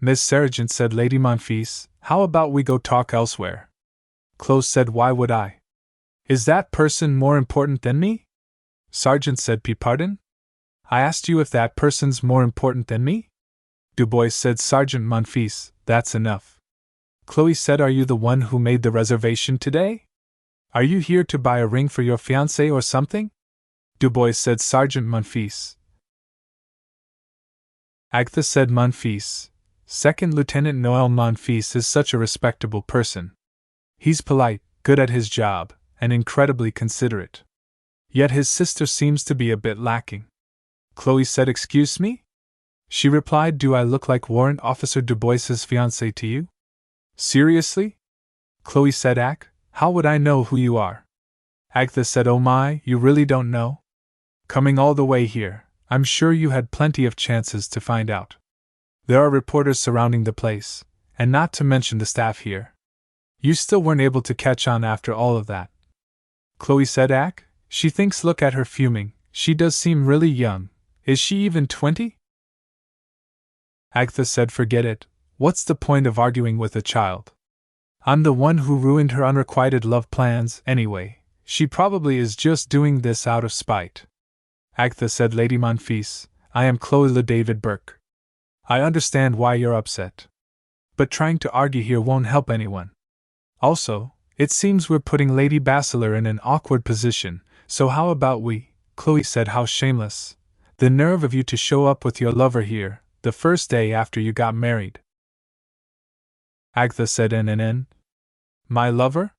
Miss Sergeant, said Lady Monfils, how about we go talk elsewhere? Chloe said, why would I? Is that person more important than me? Sergeant said, pardon? I asked you if that person's more important than me? Dubois said, Sergeant Monfils, that's enough. Chloe said, are you the one who made the reservation today? Are you here to buy a ring for your fiancé or something? Dubois said, Sergeant Monfils. Agatha said, Monfils. Second Lieutenant Noel Monfils is such a respectable person. He's polite, good at his job, and incredibly considerate. Yet his sister seems to be a bit lacking. Chloe said, excuse me? She replied, do I look like Warrant Officer Dubois's fiancé to you? Seriously? Chloe said, how would I know who you are? Agatha said, oh my, you really don't know? Coming all the way here, I'm sure you had plenty of chances to find out. There are reporters surrounding the place, and not to mention the staff here. You still weren't able to catch on after all of that. Chloe said, she thinks, look at her fuming, she does seem really young. Is she even 20? Agatha said, forget it, what's the point of arguing with a child? I'm the one who ruined her unrequited love plans anyway. She probably is just doing this out of spite. Agatha said, Lady Monfils, I am Chloe Le David Burke. I understand why you're upset. But trying to argue here won't help anyone. Also, it seems we're putting Lady Bachelor in an awkward position, so how about we? Chloe said, how shameless. The nerve of you to show up with your lover here, the first day after you got married. Agatha said, My lover?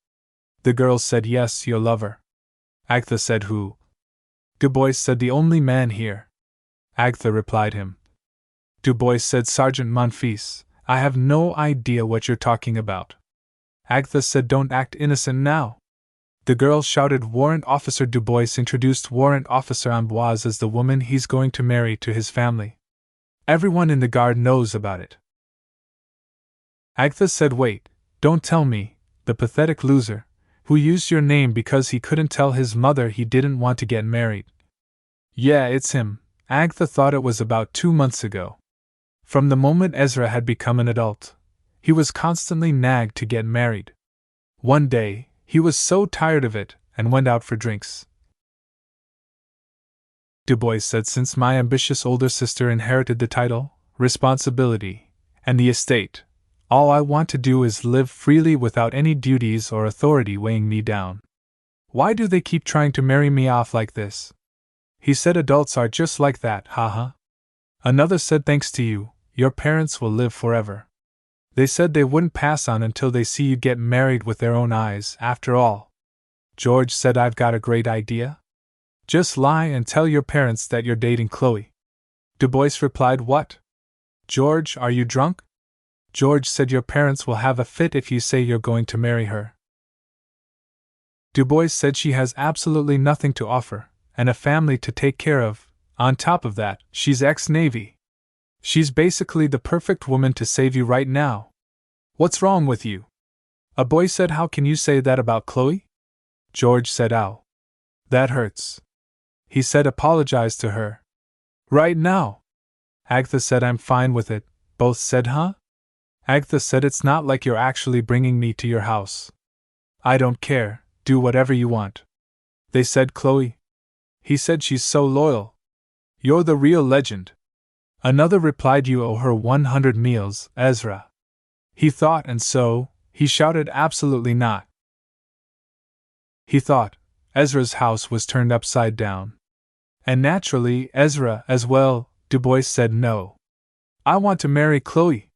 The girls said, yes, your lover. Agatha said, who? Dubois said, the only man here. Agatha replied him. Dubois said, Sergeant Monfils, I have no idea what you're talking about. Agatha said, don't act innocent now. The girls shouted. Warrant Officer Dubois introduced Warrant Officer Amboise as the woman he's going to marry to his family. Everyone in the guard knows about it. Agatha said, wait, don't tell me, the pathetic loser, who used your name because he couldn't tell his mother he didn't want to get married. Yeah, it's him. Agatha thought it was about 2 months ago. From the moment Ezra had become an adult, he was constantly nagged to get married. One day, he was so tired of it and went out for drinks. Dubois said, since my ambitious older sister inherited the title, responsibility, and the estate, all I want to do is live freely without any duties or authority weighing me down. Why do they keep trying to marry me off like this? He said, adults are just like that, haha. Another said, thanks to you, your parents will live forever. They said they wouldn't pass on until they see you get married with their own eyes, after all. George said, I've got a great idea. Just lie and tell your parents that you're dating Chloe. Dubois replied, what? George, are you drunk? George said, your parents will have a fit if you say you're going to marry her. Dubois said, she has absolutely nothing to offer, and a family to take care of. On top of that, she's ex-Navy. She's basically the perfect woman to save you right now. What's wrong with you? A boy said, how can you say that about Chloe? George said, ow. That hurts. He said, apologize to her. Right now. Agatha said, I'm fine with it. Both said, huh? Agatha said, it's not like you're actually bringing me to your house. I don't care, do whatever you want. They said, Chloe. He said, she's so loyal. You're the real legend. Another replied, you owe her 100 meals, Ezra. He thought, and so, he shouted, absolutely not. He thought, Ezra's house was turned upside down. And naturally, Ezra as well. Dubois said, no. I want to marry Chloe.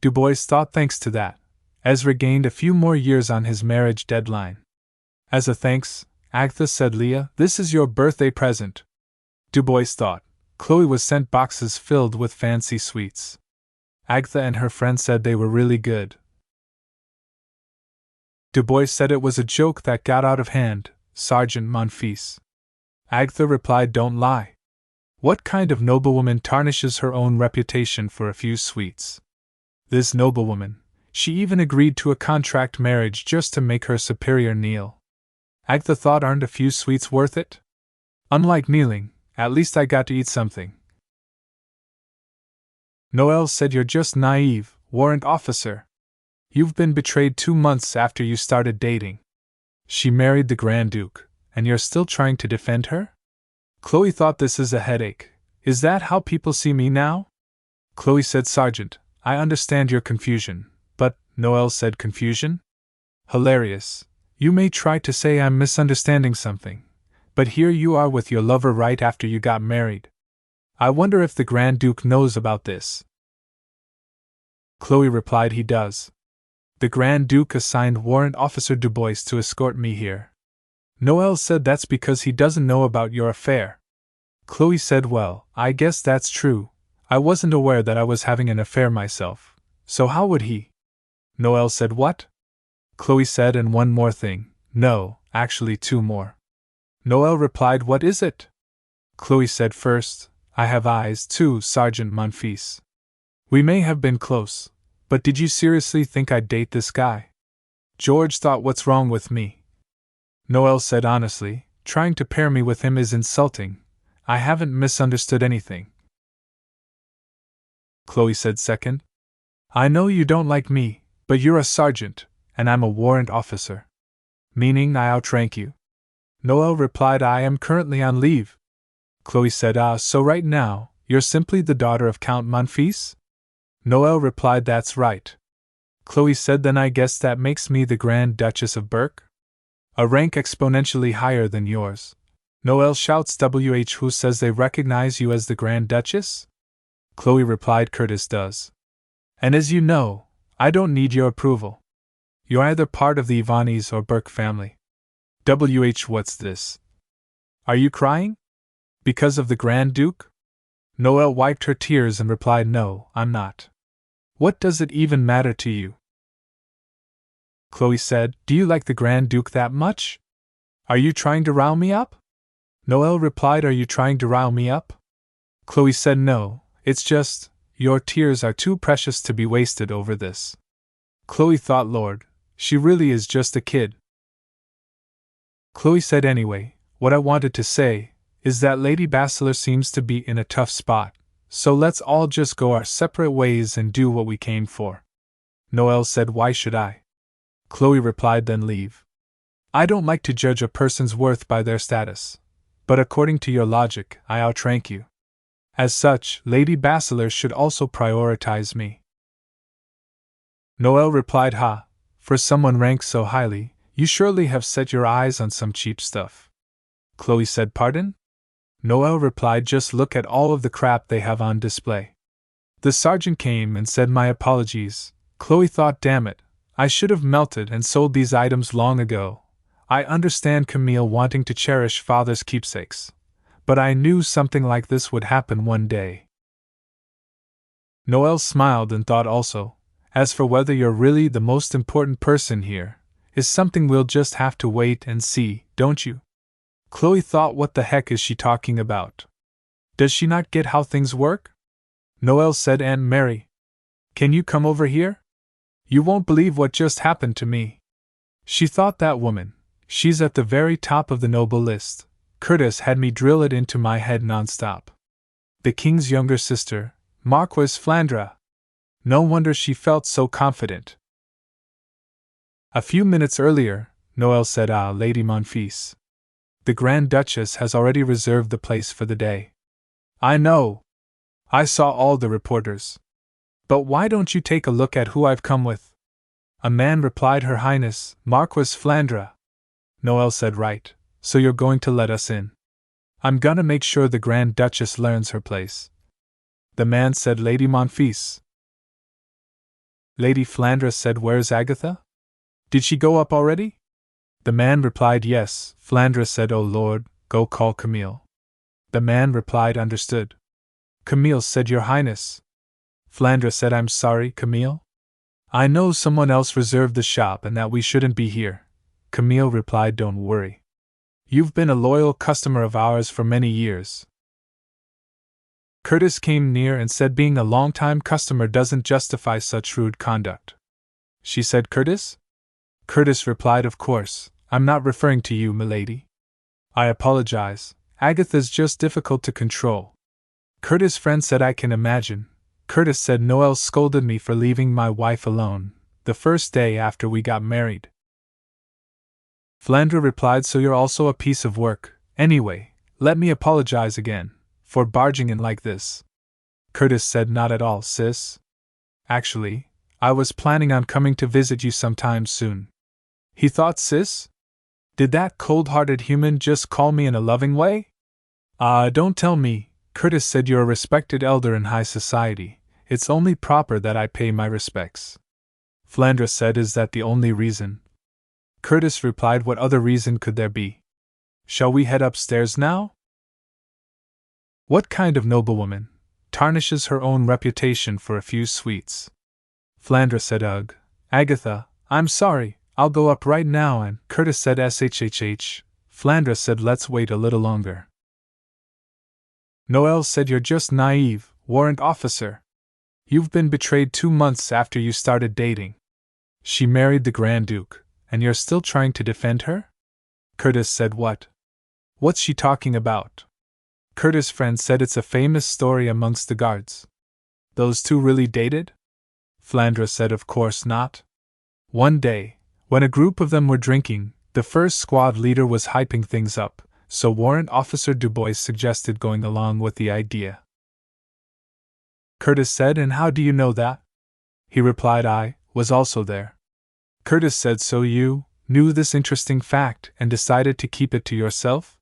Dubois thought, thanks to that, Ezra gained a few more years on his marriage deadline. As a thanks, Agatha said, Leah, this is your birthday present. Dubois thought, Chloe was sent boxes filled with fancy sweets. Agatha and her friend said they were really good. Dubois said it was a joke that got out of hand, Sergeant Monfils. Agatha replied, don't lie. What kind of noblewoman tarnishes her own reputation for a few sweets? This noblewoman, she even agreed to a contract marriage just to make her superior kneel. Agatha thought, aren't a few sweets worth it? Unlike kneeling, at least I got to eat something. Noel said, you're just naive, warrant officer. You've been betrayed 2 months after you started dating. She married the Grand Duke, and you're still trying to defend her? Chloe thought, this is a headache. Is that how people see me now? Chloe said, Sergeant, I understand your confusion, but, Noel said, confusion? Hilarious. You may try to say I'm misunderstanding something, but here you are with your lover right after you got married. I wonder if the Grand Duke knows about this. Chloe replied, he does. The Grand Duke assigned Warrant Officer Dubois to escort me here. Noel said, that's because he doesn't know about your affair. Chloe said, well, I guess that's true. I wasn't aware that I was having an affair myself, so how would he? Noel said, what? Chloe said, and one more thing. No, actually 2 more. Noel replied, what is it? Chloe said, first, I have eyes too, Sergeant Monfils. We may have been close, but did you seriously think I'd date this guy? George thought, what's wrong with me? Noel said honestly, trying to pair me with him is insulting. I haven't misunderstood anything. Chloe said, second, I know you don't like me, but you're a sergeant, and I'm a warrant officer. Meaning I outrank you. Noel replied, I am currently on leave. Chloe said, so right now, you're simply the daughter of Count Monfils? Noel replied, that's right. Chloe said, then I guess that makes me the Grand Duchess of Berk? A rank exponentially higher than yours. Noel shouts, who says they recognize you as the Grand Duchess? Chloe replied, Curtis does. And as you know, I don't need your approval. You're either part of the Ivanis or Berk family. What's this? Are you crying? Because of the Grand Duke? Noel wiped her tears and replied, no, I'm not. What does it even matter to you? Chloe said, do you like the Grand Duke that much? Are you trying to rile me up? Noel replied, are you trying to rile me up? Chloe said, no, it's just, your tears are too precious to be wasted over this. Chloe thought, Lord, she really is just a kid. Chloe said, anyway, what I wanted to say is that Lady Bachelor seems to be in a tough spot, so let's all just go our separate ways and do what we came for. Noel said, why should I? Chloe replied, then leave. I don't like to judge a person's worth by their status, but according to your logic, I outrank you. As such, Lady Bachelor should also prioritize me. Noel replied, for someone ranked so highly, you surely have set your eyes on some cheap stuff. Chloe said, pardon? Noel replied, just look at all of the crap they have on display. The sergeant came and said, my apologies. Chloe thought, damn it, I should have melted and sold these items long ago. I understand Camille wanting to cherish father's keepsakes, but I knew something like this would happen one day. Noel smiled and thought also, as for whether you're really the most important person here, is something we'll just have to wait and see, don't you? Chloe thought, what the heck is she talking about? Does she not get how things work? Noel said, Aunt Mary, can you come over here? You won't believe what just happened to me. She thought, that woman, she's at the very top of the noble list. Curtis had me drill it into my head nonstop. The king's younger sister, Marquise Flandre. No wonder she felt so confident. A few minutes earlier, Noel said, Lady Monfils. The Grand Duchess has already reserved the place for the day. I know. I saw all the reporters. But why don't you take a look at who I've come with? A man replied, Her Highness, Marquise Flandre. Noel said, right, so you're going to let us in. I'm gonna make sure the Grand Duchess learns her place. The man said, Lady Monfils. Lady Flandre said, where's Agatha? Did she go up already? The man replied, yes. Flandre said, oh Lord, go call Camille. The man replied, understood. Camille said, Your Highness. Flandre said, I'm sorry, Camille. I know someone else reserved the shop and that we shouldn't be here. Camille replied, don't worry. You've been a loyal customer of ours for many years. Curtis came near and said, being a long-time customer doesn't justify such rude conduct. She said, Curtis? Curtis replied, of course, I'm not referring to you, milady. I apologize, Agatha's just difficult to control. Curtis' friend said, I can imagine. Curtis said. Noel scolded me for leaving my wife alone, the first day after we got married. Flandre replied, so you're also a piece of work. Anyway, let me apologize again for barging in like this. Curtis said, not at all, sis. Actually, I was planning on coming to visit you sometime soon. He thought, sis? Did that cold-hearted human just call me in a loving way? Don't tell me. Curtis said, you're a respected elder in high society. It's only proper that I pay my respects. Flandre said, is that the only reason? Curtis replied, what other reason could there be? Shall we head upstairs now? What kind of noblewoman tarnishes her own reputation for a few sweets? Flandre said, ugh. Agatha, I'm sorry, I'll go up right now. And Curtis said, shhh. Flandre said, let's wait a little longer. Noel said, you're just naive, warrant officer. You've been betrayed 2 months after you started dating. She married the Grand Duke, and you're still trying to defend her? Curtis said, what? What's she talking about? Curtis' friend said, it's a famous story amongst the guards. Those two really dated? Flandre said, of course not. One day, when a group of them were drinking, the first squad leader was hyping things up, so Warrant Officer Dubois suggested going along with the idea. Curtis said, and how do you know that? He replied, I was also there. Curtis said, so you knew this interesting fact and decided to keep it to yourself?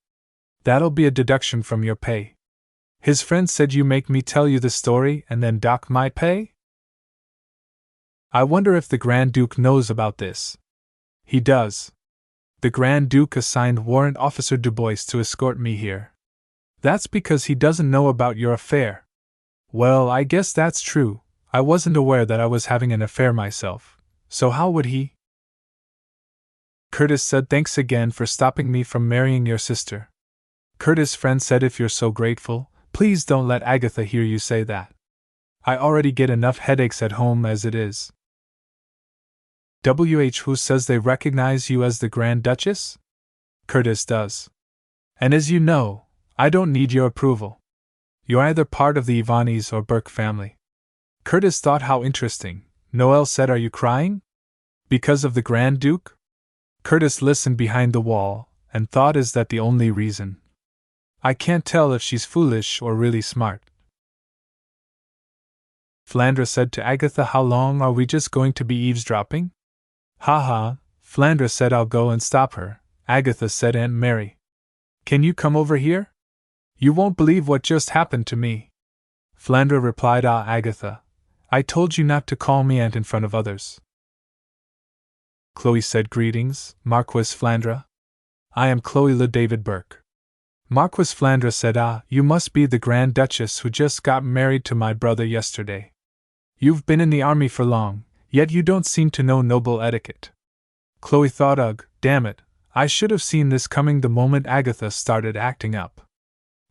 That'll be a deduction from your pay. His friend said, you make me tell you the story and then dock my pay? I wonder if the Grand Duke knows about this. He does. The Grand Duke assigned Warrant Officer Dubois to escort me here. That's because he doesn't know about your affair. Well, I guess that's true. I wasn't aware that I was having an affair myself. So how would he? Curtis said, thanks again for stopping me from marrying your sister. Curtis' friend said, if you're so grateful, please don't let Agatha hear you say that. I already get enough headaches at home as it is. Who says they recognize you as the Grand Duchess? Curtis does. And as you know, I don't need your approval. You're either part of the Ivanis or Burke family. Curtis thought, how interesting. Noel said, are you crying? Because of the Grand Duke? Curtis listened behind the wall, and thought, is that the only reason? I can't tell if she's foolish or really smart. Flandre said to Agatha, how long are we just going to be eavesdropping? Ha. Flandre said, I'll go and stop her. Agatha said, Aunt Mary, can you come over here? You won't believe what just happened to me. Flandre replied, Agatha, I told you not to call me aunt in front of others. Chloe said, greetings, Marquis Flandre. I am Chloe Le David Burke. Marquis Flandre said, you must be the Grand Duchess who just got married to my brother yesterday. You've been in the army for long, yet you don't seem to know noble etiquette. Chloe thought, ugh, damn it, I should have seen this coming the moment Agatha started acting up.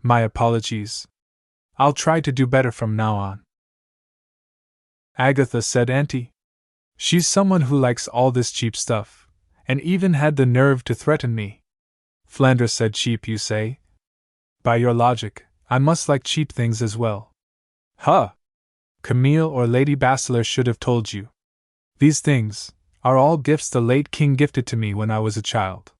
My apologies. I'll try to do better from now on. Agatha said, Auntie. She's someone who likes all this cheap stuff, and even had the nerve to threaten me. Flandre said, cheap, you say? By your logic, I must like cheap things as well. Huh! Camille or Lady Bachelor should have told you. These things are all gifts the late king gifted to me when I was a child.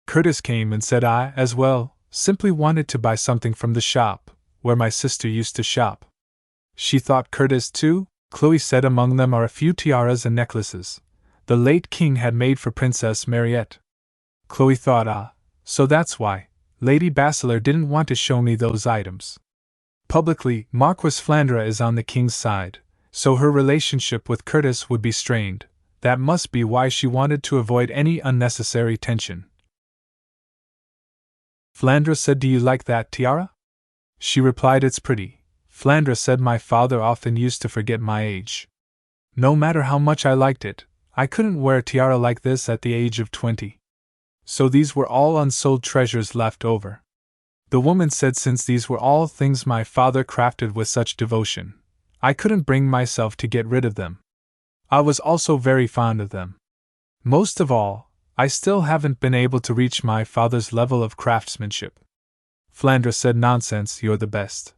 Curtis came and said, I, as well, simply wanted to buy something from the shop where my sister used to shop. She thought Curtis too? Chloe said, among them are a few tiaras and necklaces the late king had made for Princess Mariette. Chloe thought, so that's why Lady Bachelor didn't want to show me those items. Publicly, Marquis Flandre is on the king's side, so her relationship with Curtis would be strained. That must be why she wanted to avoid any unnecessary tension. Flandre said, do you like that tiara? She replied, it's pretty. Flandre said, my father often used to forget my age. No matter how much I liked it, I couldn't wear a tiara like this at the age of 20. So these were all unsold treasures left over. The woman said, since these were all things my father crafted with such devotion, I couldn't bring myself to get rid of them. I was also very fond of them. Most of all, I still haven't been able to reach my father's level of craftsmanship. Flandre said, nonsense, you're the best.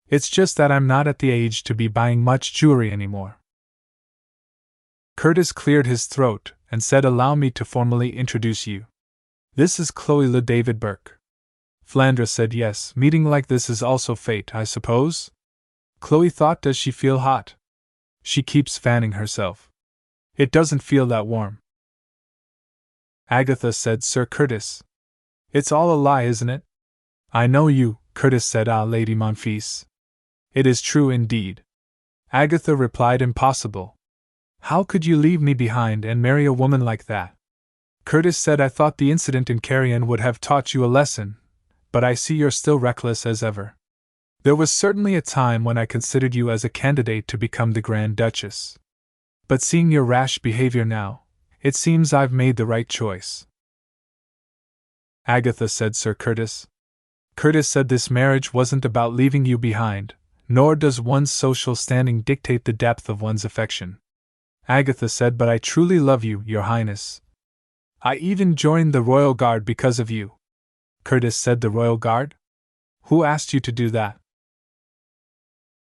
It's just that I'm not at the age to be buying much jewelry anymore. Curtis cleared his throat and said, "Allow me to formally introduce you. This is Chloe Le David Burke." Flandre said, "Yes, meeting like this is also fate, I suppose?" Chloe thought, "Does she feel hot?" "She keeps fanning herself." "It doesn't feel that warm." Agatha said, "Sir Curtis." "It's all a lie, isn't it?" "I know you," Curtis said. "Ah, Lady Monfils." "It is true indeed." Agatha replied, "Impossible. How could you leave me behind and marry a woman like that?" Curtis said, "I thought the incident in Carrion would have taught you a lesson, but I see you're still reckless as ever. There was certainly a time when I considered you as a candidate to become the Grand Duchess. But seeing your rash behavior now, it seems I've made the right choice." Agatha said, "Sir Curtis." Curtis said, "This marriage wasn't about leaving you behind, nor does one's social standing dictate the depth of one's affection." Agatha said, "But I truly love you, Your Highness. I even joined the Royal Guard because of you." Curtis said, "The Royal Guard? Who asked you to do that?"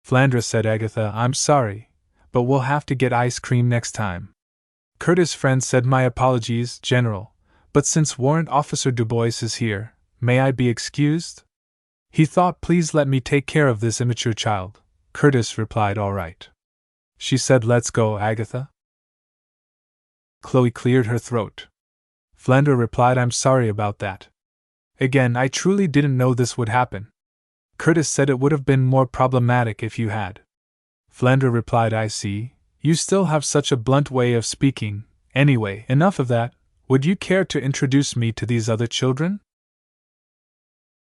Flandre said, "Agatha, I'm sorry, but we'll have to get ice cream next time." Curtis' friend said, "My apologies, General, but since Warrant Officer Dubois is here, may I be excused?" He thought, "Please let me take care of this immature child." Curtis replied, "All right." She said, "Let's go, Agatha." Chloe cleared her throat. Flandre replied, "I'm sorry about that. Again, I truly didn't know this would happen." Curtis said, "It would have been more problematic if you had." Flandre replied, "I see, you still have such a blunt way of speaking. Anyway, enough of that. Would you care to introduce me to these other children?"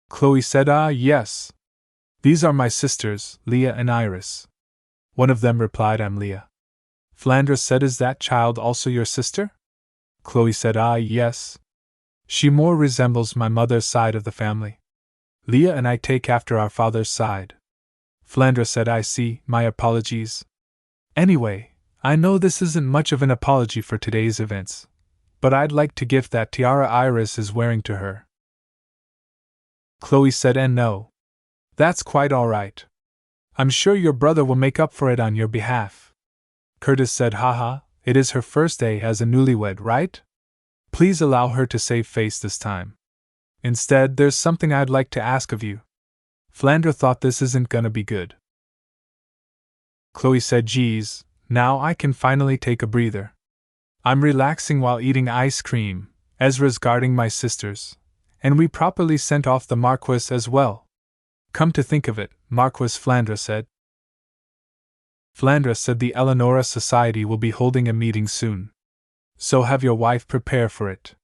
Chloe said, "Ah, yes. These are my sisters, Leah and Iris." One of them replied, "I'm Leah." Flandre said, "Is that child also your sister?" Chloe said, "Ah, yes. She more resembles my mother's side of the family. Leah and I take after our father's side." Flandre said, "I see, my apologies. Anyway, I know this isn't much of an apology for today's events, but I'd like to gift that tiara Iris is wearing to her." Chloe said, "And no. That's quite all right. I'm sure your brother will make up for it on your behalf." Curtis said, "Haha, it is her first day as a newlywed, right? Please allow her to save face this time. Instead, there's something I'd like to ask of you." Flandre thought, this isn't gonna be good. Chloe said, "Geez, now I can finally take a breather. I'm relaxing while eating ice cream, Ezra's guarding my sisters, and we properly sent off the Marquis as well. Come to think of it, Marquis," Flandre said. Flandre said, "The Eleonora Society will be holding a meeting soon. So have your wife prepare for it.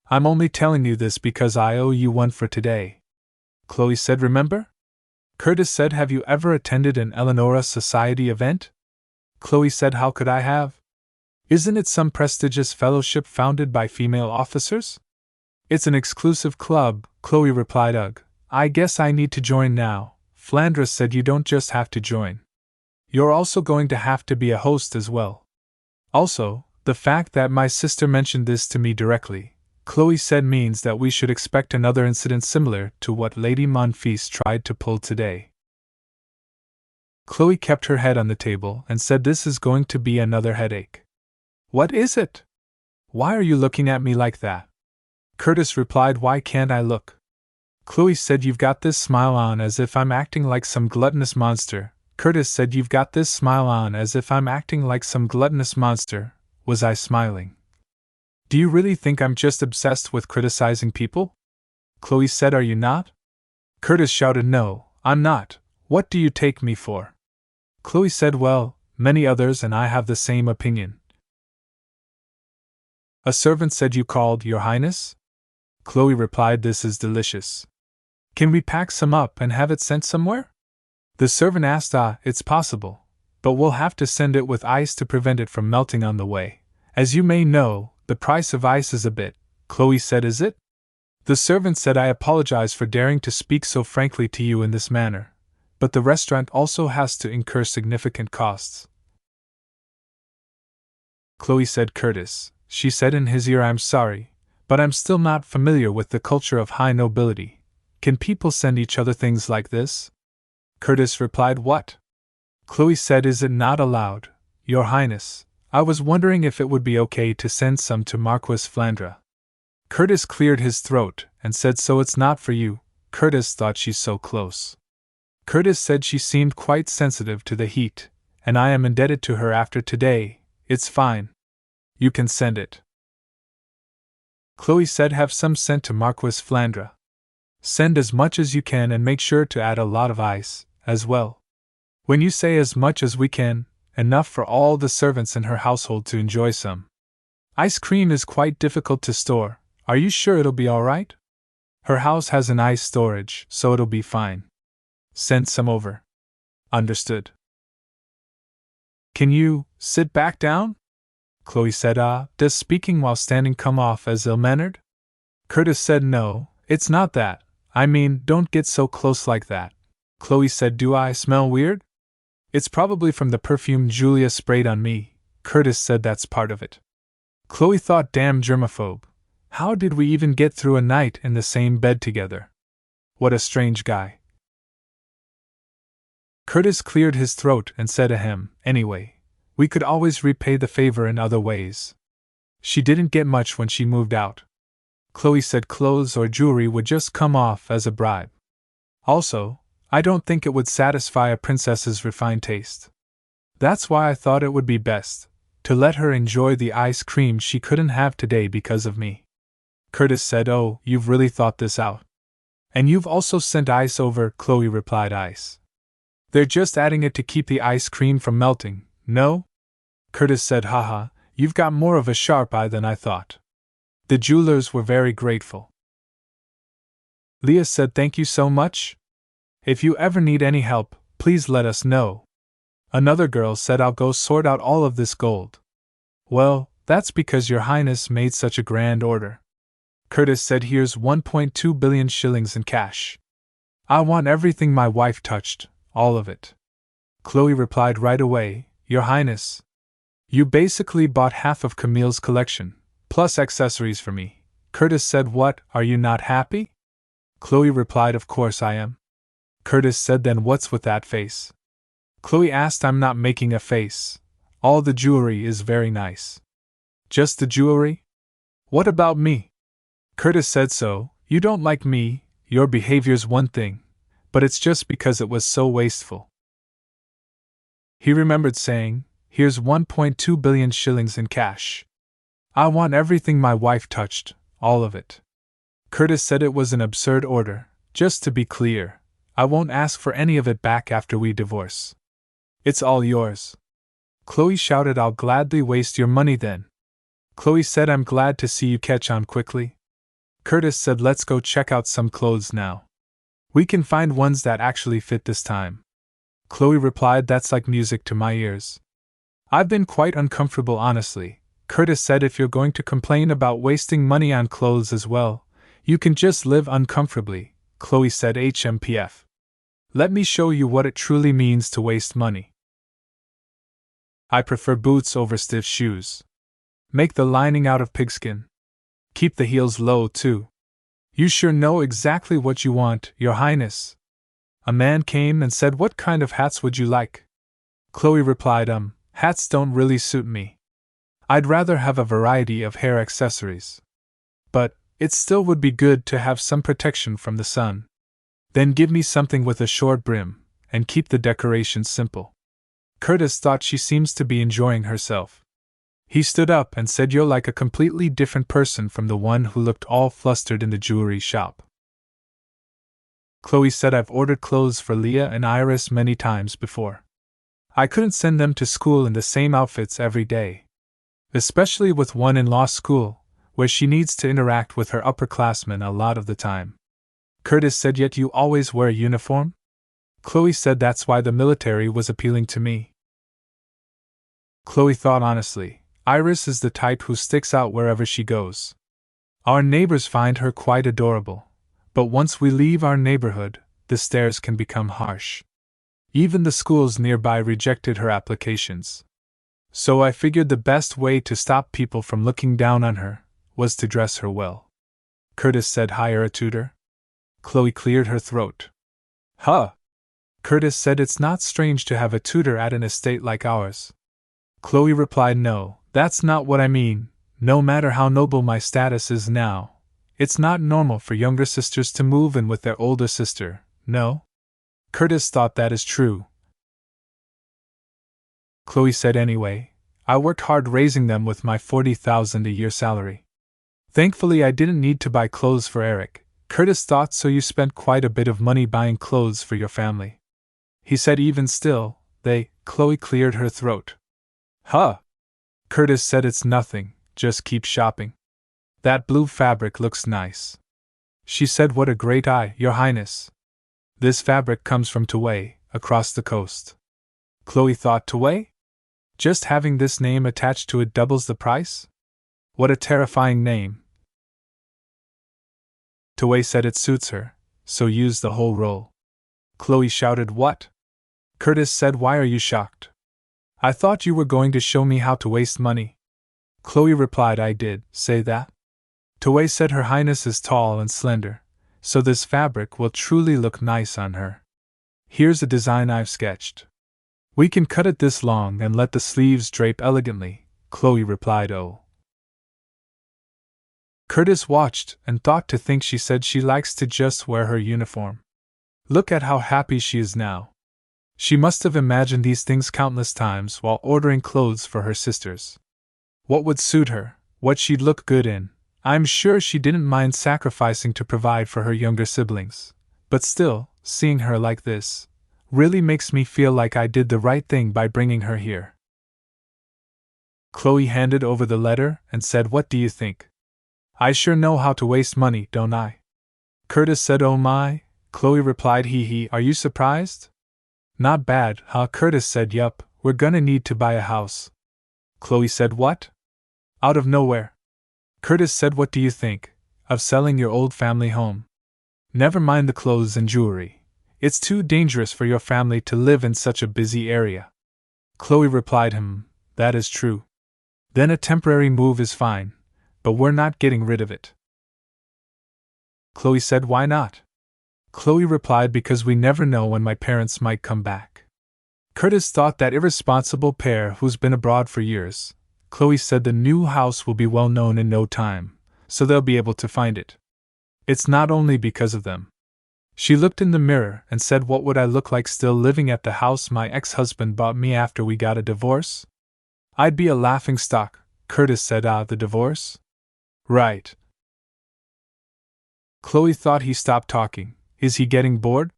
I'm only telling you this because I owe you one for today." Chloe said, "Remember?" Curtis said, "Have you ever attended an Eleonora Society event?" Chloe said, "How could I have? Isn't it some prestigious fellowship founded by female officers?" "It's an exclusive club," Chloe replied. "Ugh, I guess I need to join now." Flandre said, "You don't just have to join. You're also going to have to be a host as well. Also, the fact that my sister mentioned this to me directly," Chloe said, "means that we should expect another incident similar to what Lady Monfils tried to pull today." Chloe kept her head on the table and said, "This is going to be another headache." "What is it? Why are you looking at me like that?" Curtis replied, "Why can't I look?" Chloe said, "You've got this smile on as if I'm acting like some gluttonous monster." Curtis said, "You've got this smile on as if I'm acting like some gluttonous monster." Was I smiling? "Do you really think I'm just obsessed with criticizing people?" Chloe said, "Are you not?" Curtis shouted, "No, I'm not. What do you take me for?" Chloe said, "Well, many others and I have the same opinion." "A servant said you called, Your Highness?" Chloe replied, "This is delicious. Can we pack some up and have it sent somewhere?" The servant asked, "It's possible, but we'll have to send it with ice to prevent it from melting on the way. As you may know, the price of ice is a bit." Chloe said, "Is it?" The servant said, "I apologize for daring to speak so frankly to you in this manner, but the restaurant also has to incur significant costs." Chloe said, "Curtis," she said in his ear, "I'm sorry, but I'm still not familiar with the culture of high nobility. Can people send each other things like this?" Curtis replied, What? Chloe said, Is it not allowed, Your Highness? I was wondering if it would be okay to send some to Marquis Flandre. Curtis cleared his throat and said, So it's not for you. Curtis thought she's so close. Curtis said she seemed quite sensitive to the heat, and I am indebted to her after today. It's fine. You can send it. Chloe said, Have some sent to Marquis Flandre. Send as much as you can and make sure to add a lot of ice, as well. When you say as much as we can, enough for all the servants in her household to enjoy some. Ice cream is quite difficult to store. Are you sure it'll be all right? Her house has an ice storage, so it'll be fine. Send some over. Understood. Can you sit back down? Chloe said, Does speaking while standing come off as ill-mannered? Curtis said, No, it's not that. I mean, don't get so close like that. Chloe said, Do I smell weird? It's probably from the perfume Julia sprayed on me. Curtis said, That's part of it. Chloe thought, Damn germaphobe. How did we even get through a night in the same bed together? What a strange guy. Curtis cleared his throat and said, Ahem, anyway, we could always repay the favor in other ways. She didn't get much when she moved out. Chloe said clothes or jewelry would just come off as a bribe. Also, I don't think it would satisfy a princess's refined taste. That's why I thought it would be best to let her enjoy the ice cream she couldn't have today because of me. Curtis said, Oh, you've really thought this out. And you've also sent ice over, Chloe replied, Ice. They're just adding it to keep the ice cream from melting, no? Curtis said, Haha, you've got more of a sharp eye than I thought. The jewelers were very grateful. Leah said, Thank you so much. If you ever need any help, please let us know. Another girl said, I'll go sort out all of this gold. Well, that's because Your Highness made such a grand order. Curtis said, Here's 1.2 billion shillings in cash. I want everything my wife touched, all of it. Chloe replied right away, Your Highness. You basically bought half of Camille's collection, plus accessories for me. Curtis said, What, are you not happy? Chloe replied, Of course I am. Curtis said, Then what's with that face? Chloe asked, I'm not making a face. All the jewelry is very nice. Just the jewelry? What about me? Curtis said, So, you don't like me, your behavior's one thing, but it's just because it was so wasteful. He remembered saying, Here's 1.2 billion shillings in cash. I want everything my wife touched, all of it. Curtis said it was an absurd order. Just to be clear, I won't ask for any of it back after we divorce. It's all yours. Chloe shouted, I'll gladly waste your money then. Chloe said, I'm glad to see you catch on quickly. Curtis said, Let's go check out some clothes now. We can find ones that actually fit this time. Chloe replied, That's like music to my ears. I've been quite uncomfortable, honestly. Curtis said, If you're going to complain about wasting money on clothes as well, you can just live uncomfortably. Chloe said, HMPF. Let me show you what it truly means to waste money. I prefer boots over stiff shoes. Make the lining out of pigskin. Keep the heels low, too. You sure know exactly what you want, Your Highness. A man came and said, What kind of hats would you like? Chloe replied, Hats don't really suit me. I'd rather have a variety of hair accessories. But it still would be good to have some protection from the sun. Then give me something with a short brim, and keep the decoration simple. Curtis thought she seems to be enjoying herself. He stood up and said, You're like a completely different person from the one who looked all flustered in the jewelry shop. Chloe said, I've ordered clothes for Leah and Iris many times before. I couldn't send them to school in the same outfits every day. Especially with one in law school, where she needs to interact with her upperclassmen a lot of the time. Curtis said, Yet you always wear a uniform? Chloe said, That's why the military was appealing to me. Chloe thought honestly, Iris is the type who sticks out wherever she goes. Our neighbors find her quite adorable, but once we leave our neighborhood, the stares can become harsh. Even the schools nearby rejected her applications. So I figured the best way to stop people from looking down on her was to dress her well. Curtis said, Hire a tutor? Chloe cleared her throat. Huh! Curtis said it's not strange to have a tutor at an estate like ours. Chloe replied, no, that's not what I mean. No matter how noble my status is now, it's not normal for younger sisters to move in with their older sister, no? Curtis thought that is true. Chloe said, anyway, I worked hard raising them with my $40,000 a year salary. Thankfully I didn't need to buy clothes for Eric. Curtis thought, so you spent quite a bit of money buying clothes for your family. He said, even still, Chloe cleared her throat. Huh? Curtis said, it's nothing, just keep shopping. That blue fabric looks nice. She said, what a great eye, Your Highness. This fabric comes from Taway, across the coast. Chloe thought, Taway? Just having this name attached to it doubles the price? What a terrifying name. Taway said it suits her, so use the whole roll. Chloe shouted, what? Curtis said, why are you shocked? I thought you were going to show me how to waste money. Chloe replied, I did say that. Taway said, Her Highness is tall and slender, so this fabric will truly look nice on her. Here's a design I've sketched. We can cut it this long and let the sleeves drape elegantly, Chloe replied, oh. Curtis watched and thought to think she said she likes to just wear her uniform. Look at how happy she is now. She must have imagined these things countless times while ordering clothes for her sisters. What would suit her, what she'd look good in. I'm sure she didn't mind sacrificing to provide for her younger siblings. But still, seeing her like this really makes me feel like I did the right thing by bringing her here. Chloe handed over the letter and said, what do you think? I sure know how to waste money, don't I? Curtis said, oh my. Chloe replied, hee, are you surprised? Not bad, huh? Curtis said, yup, we're gonna need to buy a house. Chloe said, what? Out of nowhere. Curtis said, what do you think of selling your old family home? Never mind the clothes and jewelry. It's too dangerous for your family to live in such a busy area. Chloe replied, that is true. Then a temporary move is fine, but we're not getting rid of it. Chloe said, why not? Chloe replied, because we never know when my parents might come back. Curtis thought, that irresponsible pair who's been abroad for years. Chloe said, the new house will be well known in no time, so they'll be able to find it. It's not only because of them. She looked in the mirror and said, what would I look like still living at the house my ex-husband bought me after we got a divorce? I'd be a laughingstock. Curtis said, the divorce? Right. Chloe thought he stopped talking. Is he getting bored?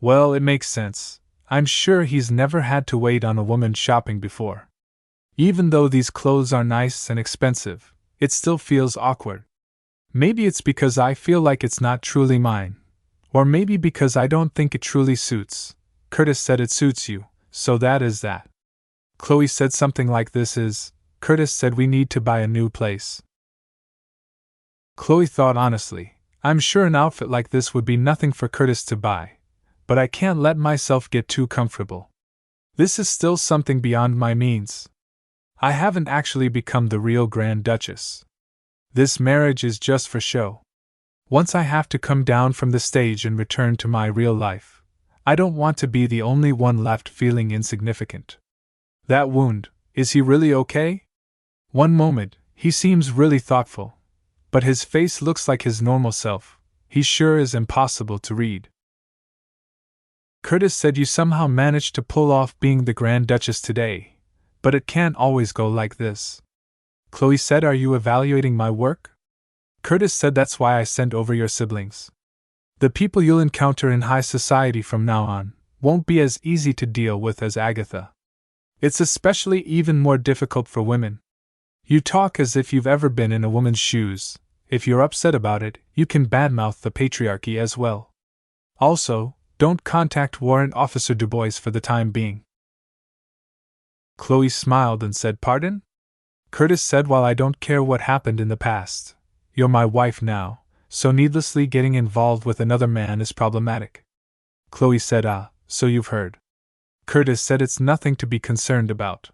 Well, it makes sense. I'm sure he's never had to wait on a woman shopping before. Even though these clothes are nice and expensive, it still feels awkward. Maybe it's because I feel like it's not truly mine. Or maybe because I don't think it truly suits. Curtis said, it suits you, so that is that. Chloe said something like, Curtis said we need to buy a new place. Chloe thought, honestly, I'm sure an outfit like this would be nothing for Curtis to buy, but I can't let myself get too comfortable. This is still something beyond my means. I haven't actually become the real Grand Duchess. This marriage is just for show. Once I have to come down from the stage and return to my real life, I don't want to be the only one left feeling insignificant. That wound, is he really okay? One moment, he seems really thoughtful, but his face looks like his normal self. He sure is impossible to read. Curtis said, you somehow managed to pull off being the Grand Duchess today, but it can't always go like this. Chloe said, are you evaluating my work? Curtis said, that's why I sent over your siblings. The people you'll encounter in high society from now on won't be as easy to deal with as Agatha. It's especially even more difficult for women. You talk as if you've ever been in a woman's shoes. If you're upset about it, you can badmouth the patriarchy as well. Also, don't contact Warrant Officer Du Bois for the time being. Chloe smiled and said, pardon? Curtis said, while I don't care what happened in the past, you're my wife now, so needlessly getting involved with another man is problematic. Chloe said, so you've heard. Curtis said, it's nothing to be concerned about.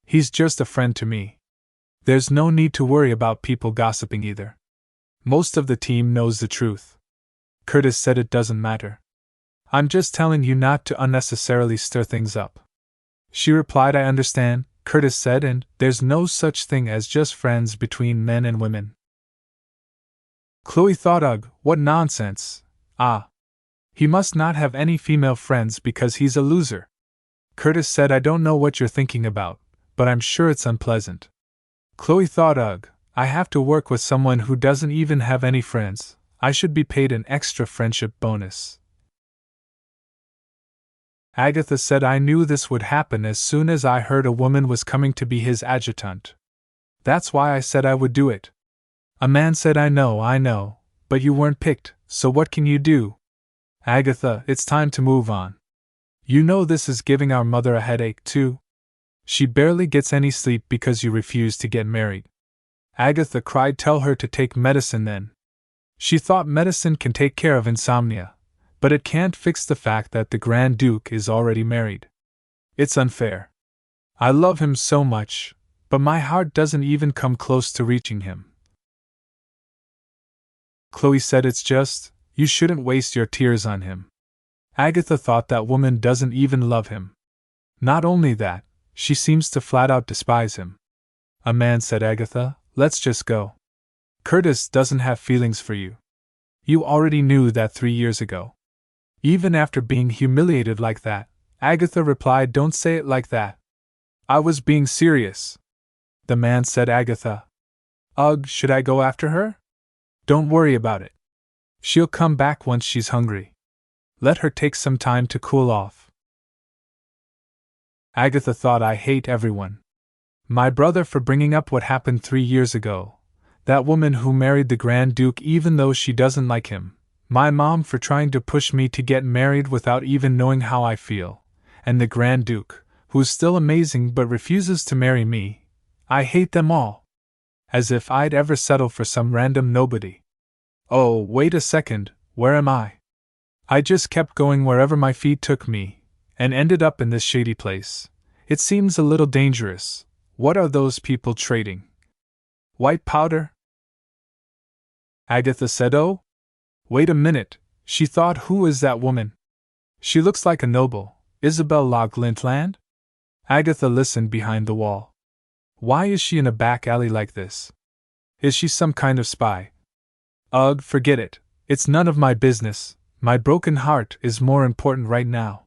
He's just a friend to me. There's no need to worry about people gossiping either. Most of the team knows the truth. Curtis said, it doesn't matter. I'm just telling you not to unnecessarily stir things up. She replied, I understand, Curtis said, and there's no such thing as just friends between men and women. Chloe thought, ugh, what nonsense. Ah. He must not have any female friends because he's a loser. Curtis said, I don't know what you're thinking about, but I'm sure it's unpleasant. Chloe thought, ugh, I have to work with someone who doesn't even have any friends. I should be paid an extra friendship bonus. Agatha said, I knew this would happen as soon as I heard a woman was coming to be his adjutant. That's why I said I would do it. A man said, I know, but you weren't picked, so what can you do? Agatha, it's time to move on. You know this is giving our mother a headache, too. She barely gets any sleep because you refuse to get married. Agatha cried, tell her to take medicine then. She thought medicine can take care of insomnia, but it can't fix the fact that the Grand Duke is already married. It's unfair. I love him so much, but my heart doesn't even come close to reaching him. Chloe said, it's just, you shouldn't waste your tears on him. Agatha thought that woman doesn't even love him. Not only that, she seems to flat out despise him. A man said, Agatha, let's just go. Curtis doesn't have feelings for you. You already knew that 3 years ago. Even after being humiliated like that, Agatha replied, don't say it like that. I was being serious. The man said, Agatha. Ugh, should I go after her? Don't worry about it. She'll come back once she's hungry. Let her take some time to cool off. Agatha thought, I hate everyone. My brother for bringing up what happened 3 years ago. That woman who married the Grand Duke even though she doesn't like him. My mom for trying to push me to get married without even knowing how I feel. And the Grand Duke, who's still amazing but refuses to marry me. I hate them all. As if I'd ever settle for some random nobody. Oh, wait a second, where am I? I just kept going wherever my feet took me, and ended up in this shady place. It seems a little dangerous. What are those people trading? White powder? Agatha said, oh? Wait a minute, she thought, who is that woman? She looks like a noble, Isabel La Glintland? Agatha listened behind the wall. Why is she in a back alley like this? Is she some kind of spy? Ugh, forget it, it's none of my business. My broken heart is more important right now.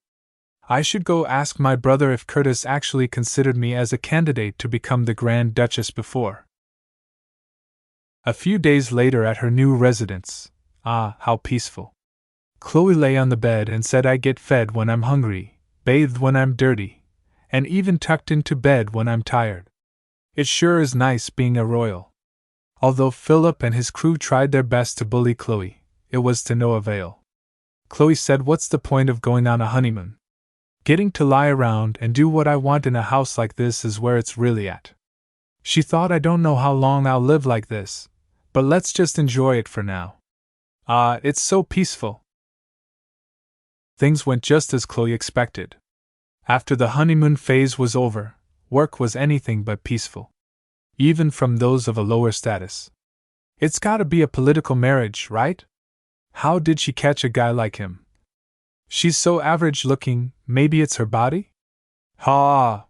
I should go ask my brother if Curtis actually considered me as a candidate to become the Grand Duchess before. A few days later at her new residence. Ah, how peaceful. Chloe lay on the bed and said, I get fed when I'm hungry, bathed when I'm dirty, and even tucked into bed when I'm tired. It sure is nice being a royal. Although Philip and his crew tried their best to bully Chloe, it was to no avail. Chloe said, what's the point of going on a honeymoon? Getting to lie around and do what I want in a house like this is where it's really at. She thought, I don't know how long I'll live like this, but let's just enjoy it for now. Ah, it's so peaceful. Things went just as Chloe expected. After the honeymoon phase was over, work was anything but peaceful. Even from those of a lower status. It's gotta be a political marriage, right? How did she catch a guy like him? She's so average looking, maybe it's her body? Ha!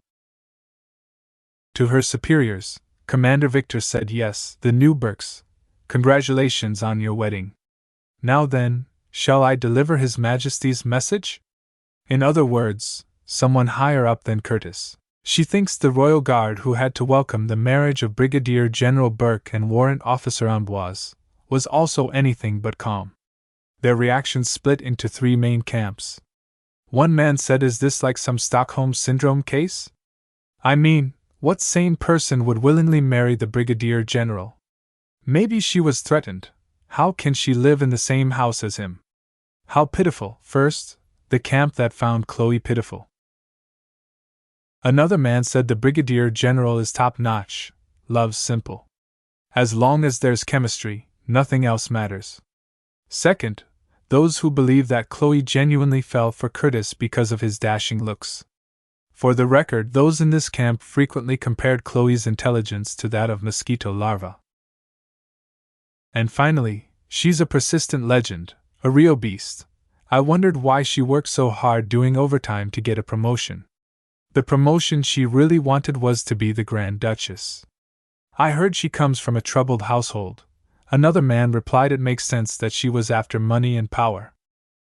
To her superiors, Commander Victor said, yes, the Newburghs. Congratulations on your wedding. Now then, shall I deliver His Majesty's message? In other words, someone higher up than Curtis. She thinks the Royal Guard who had to welcome the marriage of Brigadier General Burke and Warrant Officer Amboise was also anything but calm. Their reactions split into 3 main camps. One man said, is this like some Stockholm Syndrome case? I mean, what sane person would willingly marry the Brigadier General? Maybe she was threatened. How can she live in the same house as him? How pitiful. First, the camp that found Chloe pitiful. Another man said the Brigadier General is top-notch, love's simple. As long as there's chemistry, nothing else matters. Second, those who believe that Chloe genuinely fell for Curtis because of his dashing looks. For the record, those in this camp frequently compared Chloe's intelligence to that of mosquito larvae. And finally, she's a persistent legend, a real beast. I wondered why she worked so hard doing overtime to get a promotion. The promotion she really wanted was to be the Grand Duchess. I heard she comes from a troubled household. Another man replied it makes sense that she was after money and power.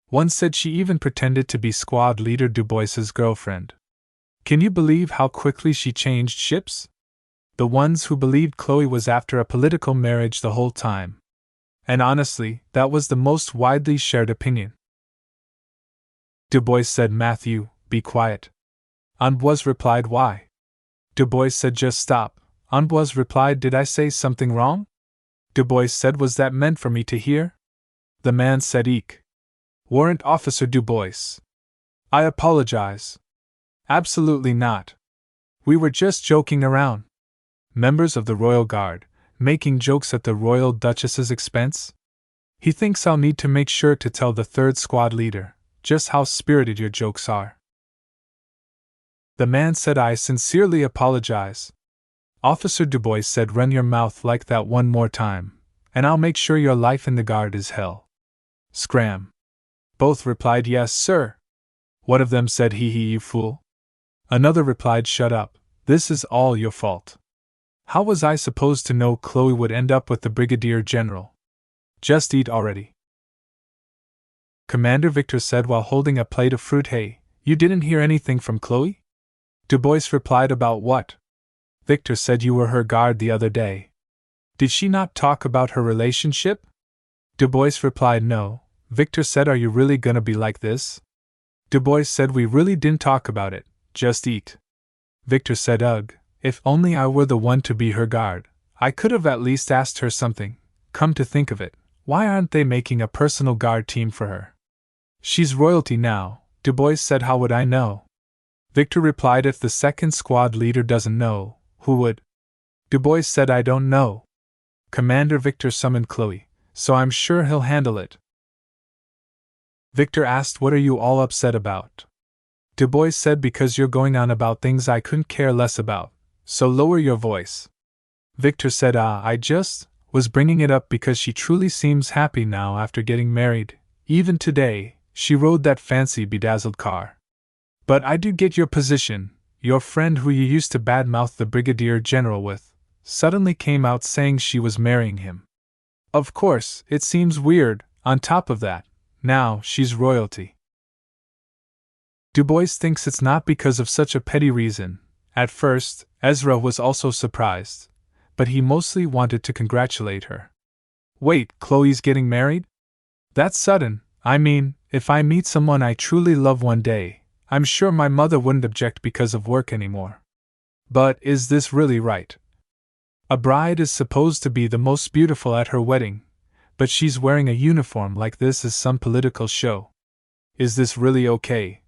One said she even pretended to be squad leader Dubois's girlfriend. Can you believe how quickly she changed ships? The ones who believed Chloe was after a political marriage the whole time. And honestly, that was the most widely shared opinion. Dubois said, Matthew, be quiet. Amboise replied, why? Dubois said, just stop. Amboise replied, did I say something wrong? Dubois said, was that meant for me to hear? The man said, eek. Warrant Officer Dubois. I apologize. Absolutely not. We were just joking around. Members of the Royal Guard, making jokes at the Royal Duchess's expense? He thinks I'll need to make sure to tell the third squad leader just how spirited your jokes are. The man said, I sincerely apologize. Officer Dubois said, run your mouth like that one more time, and I'll make sure your life in the guard is hell. Scram. Both replied, yes, sir. One of them said, hee hee, you fool. Another replied, shut up, this is all your fault. How was I supposed to know Chloe would end up with the Brigadier General? Just eat already. Commander Victor said while holding a plate of fruit. Hey, you didn't hear anything from Chloe? Dubois replied, about what? Victor said, you were her guard the other day. Did she not talk about her relationship? Dubois replied, no. Victor said, are you really gonna be like this? Dubois said, we really didn't talk about it, just eat. Victor said, ugh, if only I were the one to be her guard, I could have at least asked her something. Come to think of it, why aren't they making a personal guard team for her? She's royalty now, Dubois said, how would I know? Victor replied, if the second squad leader doesn't know, who would? Dubois said, I don't know. Commander Victor summoned Chloe, so I'm sure he'll handle it. Victor asked, what are you all upset about? Dubois said, because you're going on about things I couldn't care less about, so lower your voice. Victor said, I just was bringing it up because she truly seems happy now after getting married. Even today, she rode that fancy bedazzled car. But I do get your position. Your friend who you used to badmouth the Brigadier General with suddenly came out saying she was marrying him. Of course, it seems weird. On top of that, now she's royalty. Dubois thinks it's not because of such a petty reason. At first, Ezra was also surprised, but he mostly wanted to congratulate her. Wait, Chloe's getting married? That's sudden. I mean, if I meet someone I truly love one day, I'm sure my mother wouldn't object because of work anymore. But is this really right? A bride is supposed to be the most beautiful at her wedding, but she's wearing a uniform like this is some political show. Is this really okay?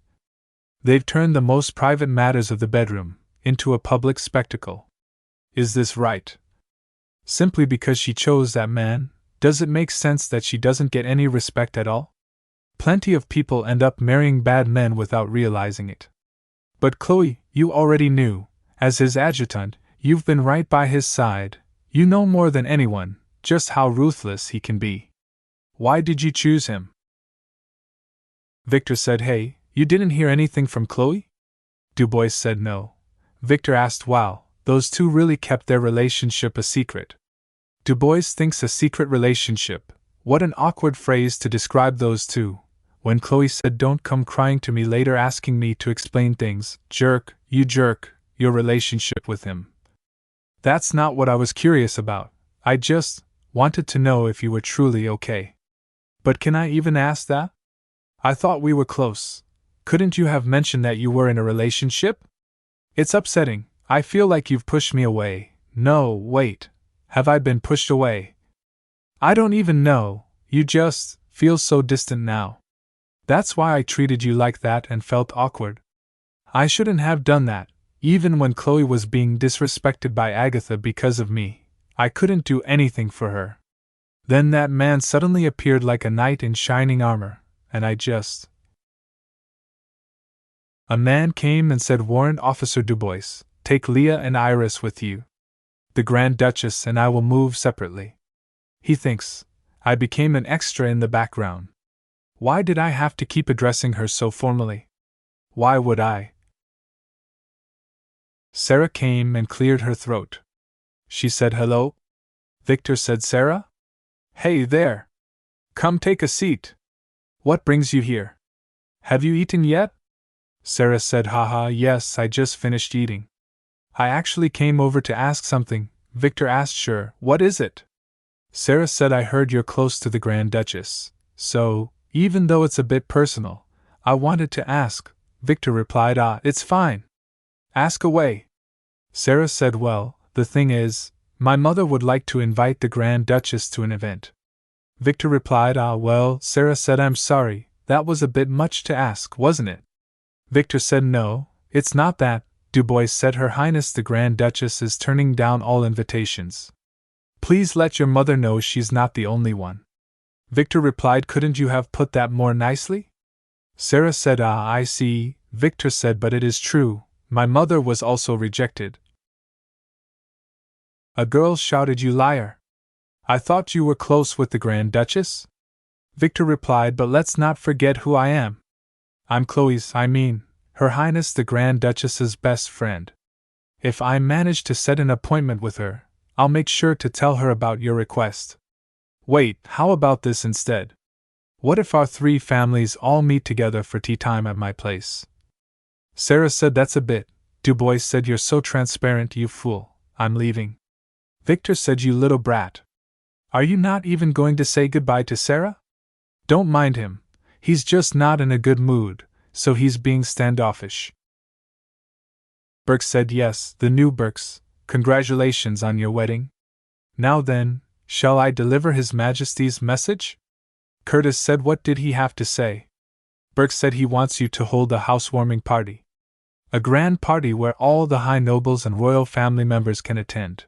They've turned the most private matters of the bedroom into a public spectacle. Is this right? Simply because she chose that man, does it make sense that she doesn't get any respect at all? Plenty of people end up marrying bad men without realizing it. But Chloe, you already knew. As his adjutant, you've been right by his side. You know more than anyone just how ruthless he can be. Why did you choose him? Victor said, hey, you didn't hear anything from Chloe? Dubois said no. Victor asked, wow, those two really kept their relationship a secret. Dubois thinks a secret relationship. What an awkward phrase to describe those two. When Chloe said, don't come crying to me later asking me to explain things, jerk, your relationship with him. That's not what I was curious about. I just wanted to know if you were truly okay. But can I even ask that? I thought we were close. Couldn't you have mentioned that you were in a relationship? It's upsetting. I feel like you've pushed me away. No, wait. Have I been pushed away? I don't even know. You just feel so distant now. That's why I treated you like that and felt awkward. I shouldn't have done that. Even when Chloe was being disrespected by Agatha because of me, I couldn't do anything for her. Then that man suddenly appeared like a knight in shining armor, and I just... A man came and said, Warrant Officer Dubois, take Leah and Iris with you. The Grand Duchess and I will move separately. He thinks I became an extra in the background. Why did I have to keep addressing her so formally? Why would I? Sarah came and cleared her throat. She said hello. Victor said, Sarah? Hey there. Come take a seat. What brings you here? Have you eaten yet? Sarah said, haha, yes, I just finished eating. I actually came over to ask something. Victor asked, sure, what is it? Sarah said, I heard you're close to the Grand Duchess, so, even though it's a bit personal, I wanted to ask. Victor replied, it's fine. Ask away. Sarah said, well, the thing is, my mother would like to invite the Grand Duchess to an event. Victor replied, well, Sarah said, I'm sorry, that was a bit much to ask, wasn't it? Victor said, no, it's not that. Dubois said, Her Highness the Grand Duchess is turning down all invitations. Please let your mother know she's not the only one. Victor replied, couldn't you have put that more nicely? Sarah said, I see. Victor said, but it is true, my mother was also rejected. A girl shouted, you liar. I thought you were close with the Grand Duchess? Victor replied, but let's not forget who I am. I'm Her Highness the Grand Duchess's best friend. If I manage to set an appointment with her, I'll make sure to tell her about your request. Wait, how about this instead? What if our three families all meet together for tea time at my place? Sarah said, that's a bit. Dubois said, you're so transparent, you fool. I'm leaving. Victor said, you little brat. Are you not even going to say goodbye to Sarah? Don't mind him. He's just not in a good mood, so he's being standoffish. Burke said, yes, the new Burks. Congratulations on your wedding. Now then, shall I deliver His Majesty's message? Curtis said, what did he have to say? Burke said he wants you to hold a housewarming party. A grand party where all the high nobles and royal family members can attend.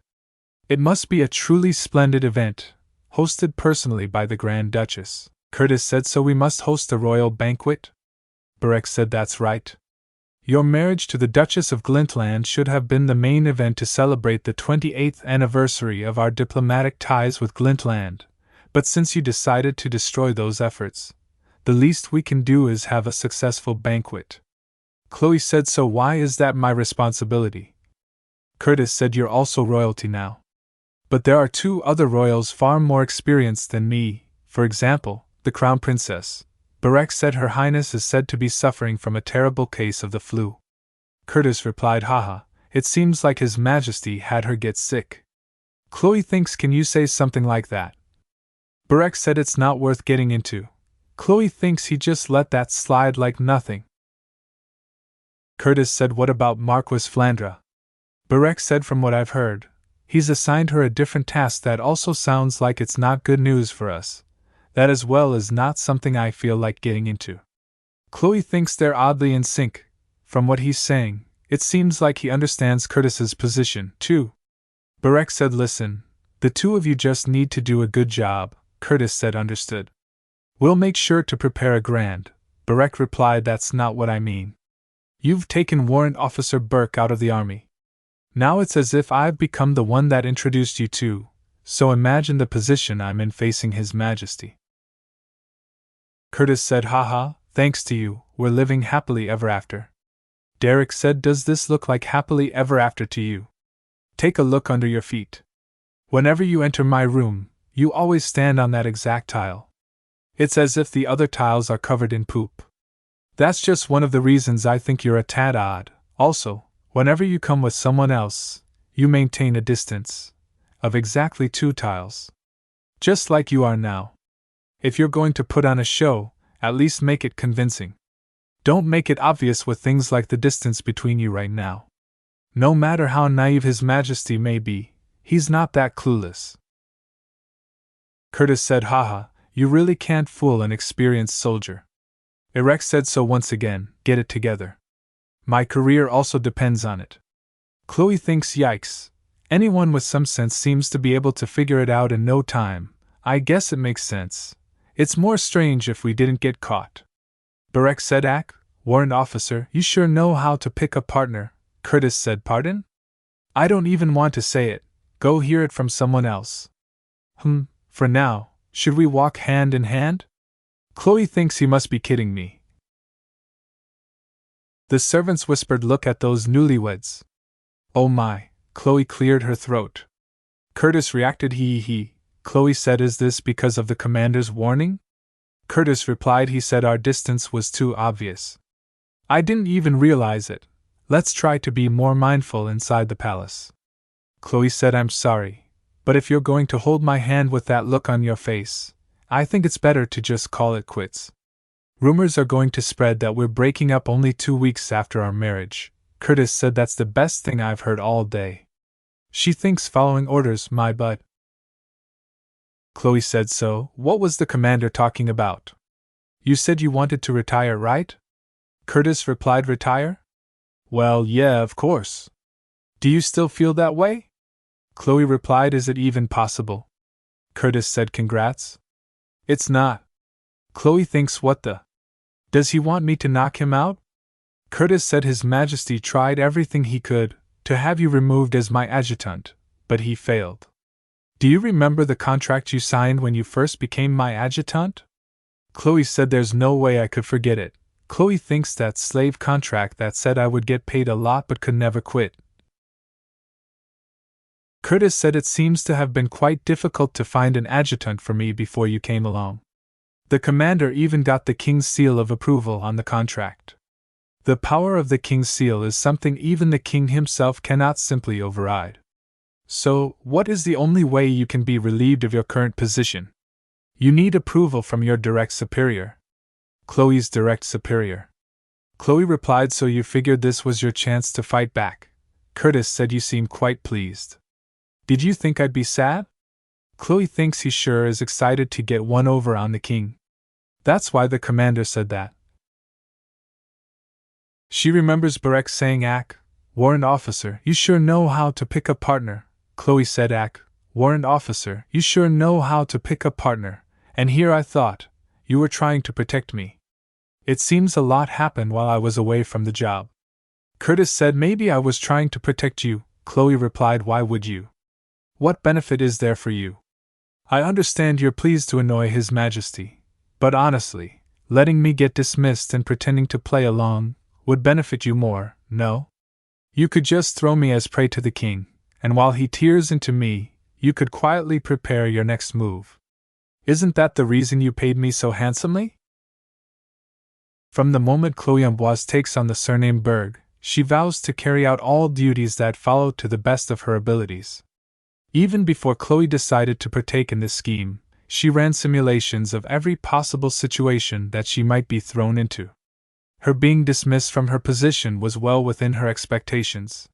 It must be a truly splendid event, hosted personally by the Grand Duchess. Curtis said, so we must host a royal banquet? Burke said, that's right. Your marriage to the Duchess of Glintland should have been the main event to celebrate the 28th anniversary of our diplomatic ties with Glintland, but since you decided to destroy those efforts, the least we can do is have a successful banquet. Chloe said, so why is that my responsibility? Curtis said, you're also royalty now. But there are two other royals far more experienced than me, for example, the Crown Princess. Burke said, Her Highness is said to be suffering from a terrible case of the flu. Curtis replied, haha, it seems like His Majesty had her get sick. Chloe thinks, can you say something like that? Burke said, it's not worth getting into. Chloe thinks he just let that slide like nothing. Curtis said, what about Marquis Flandre? Burke said, from what I've heard, he's assigned her a different task that also sounds like it's not good news for us. That as well is not something I feel like getting into. Chloe thinks they're oddly in sync. From what he's saying, it seems like he understands Curtis's position, too. Burke said, listen, the two of you just need to do a good job. Curtis said, understood. We'll make sure to prepare a grand. Burke replied, that's not what I mean. You've taken Warrant Officer Burke out of the army. Now it's as if I've become the one that introduced you to, so imagine the position I'm in facing His Majesty. Curtis said, haha, thanks to you, we're living happily ever after. Derek said, does this look like happily ever after to you? Take a look under your feet. Whenever you enter my room, you always stand on that exact tile. It's as if the other tiles are covered in poop. That's just one of the reasons I think you're a tad odd. Also, whenever you come with someone else, you maintain a distance of exactly 2 tiles. Just like you are now. If you're going to put on a show, at least make it convincing. Don't make it obvious with things like the distance between you right now. No matter how naive His Majesty may be, he's not that clueless. Curtis said, haha, you really can't fool an experienced soldier. Erect said, so once again, get it together. My career also depends on it. Chloe thinks, yikes. Anyone with some sense seems to be able to figure it out in no time. I guess it makes sense. It's more strange if we didn't get caught. Burke said, Warrant Officer, you sure know how to pick a partner. Curtis said, pardon? I don't even want to say it. Go hear it from someone else. For now, should we walk hand in hand? Chloe thinks he must be kidding me. The servants whispered, "Look at those newlyweds." "Oh my," Chloe cleared her throat. Curtis reacted, he. Chloe said, "Is this because of the commander's warning?" Curtis replied, "He said our distance was too obvious. I didn't even realize it. Let's try to be more mindful inside the palace." Chloe said, "I'm sorry, but if you're going to hold my hand with that look on your face, I think it's better to just call it quits. Rumors are going to spread that we're breaking up only 2 weeks after our marriage." Curtis said, "That's the best thing I've heard all day. She thinks following orders my butt." Chloe said, "So, what was the commander talking about? You said you wanted to retire, right?" Curtis replied, "Retire? Well, yeah, of course. Do you still feel that way?" Chloe replied, "Is it even possible?" Curtis said, "Congrats." "It's not." Chloe thinks, "What the? Does he want me to knock him out?" Curtis said, "His Majesty tried everything he could to have you removed as my adjutant, but he failed. Do you remember the contract you signed when you first became my adjutant?" Chloe said, "There's no way I could forget it." Chloe thinks that slave contract that said I would get paid a lot but could never quit. Curtis said, "It seems to have been quite difficult to find an adjutant for me before you came along. The commander even got the king's seal of approval on the contract. The power of the king's seal is something even the king himself cannot simply override. So, what is the only way you can be relieved of your current position? You need approval from your direct superior." Chloe's direct superior. Chloe replied, "So you figured this was your chance to fight back?" Curtis said, "You seem quite pleased. Did you think I'd be sad?" Chloe thinks he sure is excited to get one over on the king. That's why the commander said that. She remembers Barek saying, "Ack, warrant officer, you sure know how to pick a partner." Chloe said, "Ack, warrant officer, you sure know how to pick a partner, and here I thought, you were trying to protect me. It seems a lot happened while I was away from the job." Curtis said, "Maybe I was trying to protect you." Chloe replied, "Why would you? What benefit is there for you? I understand you're pleased to annoy His Majesty, but honestly, letting me get dismissed and pretending to play along would benefit you more, no? You could just throw me as prey to the king, and while he tears into me, you could quietly prepare your next move. Isn't that the reason you paid me so handsomely?" From the moment Chloe Amboise takes on the surname Berg, she vows to carry out all duties that follow to the best of her abilities. Even before Chloe decided to partake in this scheme, she ran simulations of every possible situation that she might be thrown into. Her being dismissed from her position was well within her expectations.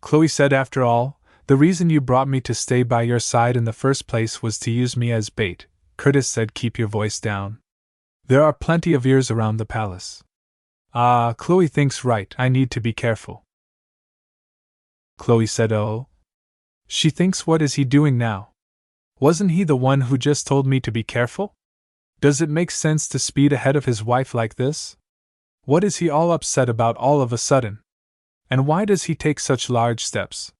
Chloe said, "After all, the reason you brought me to stay by your side in the first place was to use me as bait." Curtis said, "Keep your voice down. There are plenty of ears around the palace." "Ah, Chloe thinks right, I need to be careful." Chloe said, "Oh? She thinks, what is he doing now? Wasn't he the one who just told me to be careful? Does it make sense to speed ahead of his wife like this? What is he all upset about all of a sudden? And why does he take such large steps?"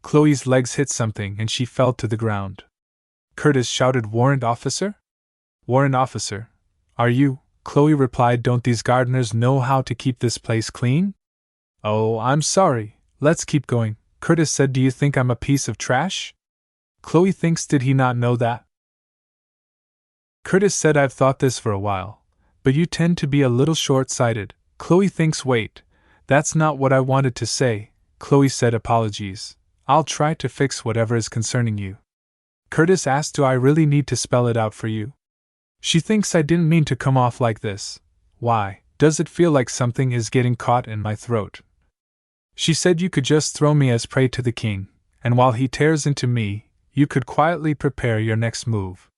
Chloe's legs hit something and she fell to the ground. Curtis shouted, "Warrant officer? Warrant officer, are you?" Chloe replied, "Don't these gardeners know how to keep this place clean?" "Oh, I'm sorry, let's keep going." Curtis said, "Do you think I'm a piece of trash?" Chloe thinks, did he not know that? Curtis said, "I've thought this for a while, but you tend to be a little short-sighted." Chloe thinks, wait, that's not what I wanted to say. Chloe said, "Apologies, I'll try to fix whatever is concerning you." Curtis asked, "Do I really need to spell it out for you?" She thinks, I didn't mean to come off like this. Why, does it feel like something is getting caught in my throat? She said, "You could just throw me as prey to the king, and while he tears into me, you could quietly prepare your next move.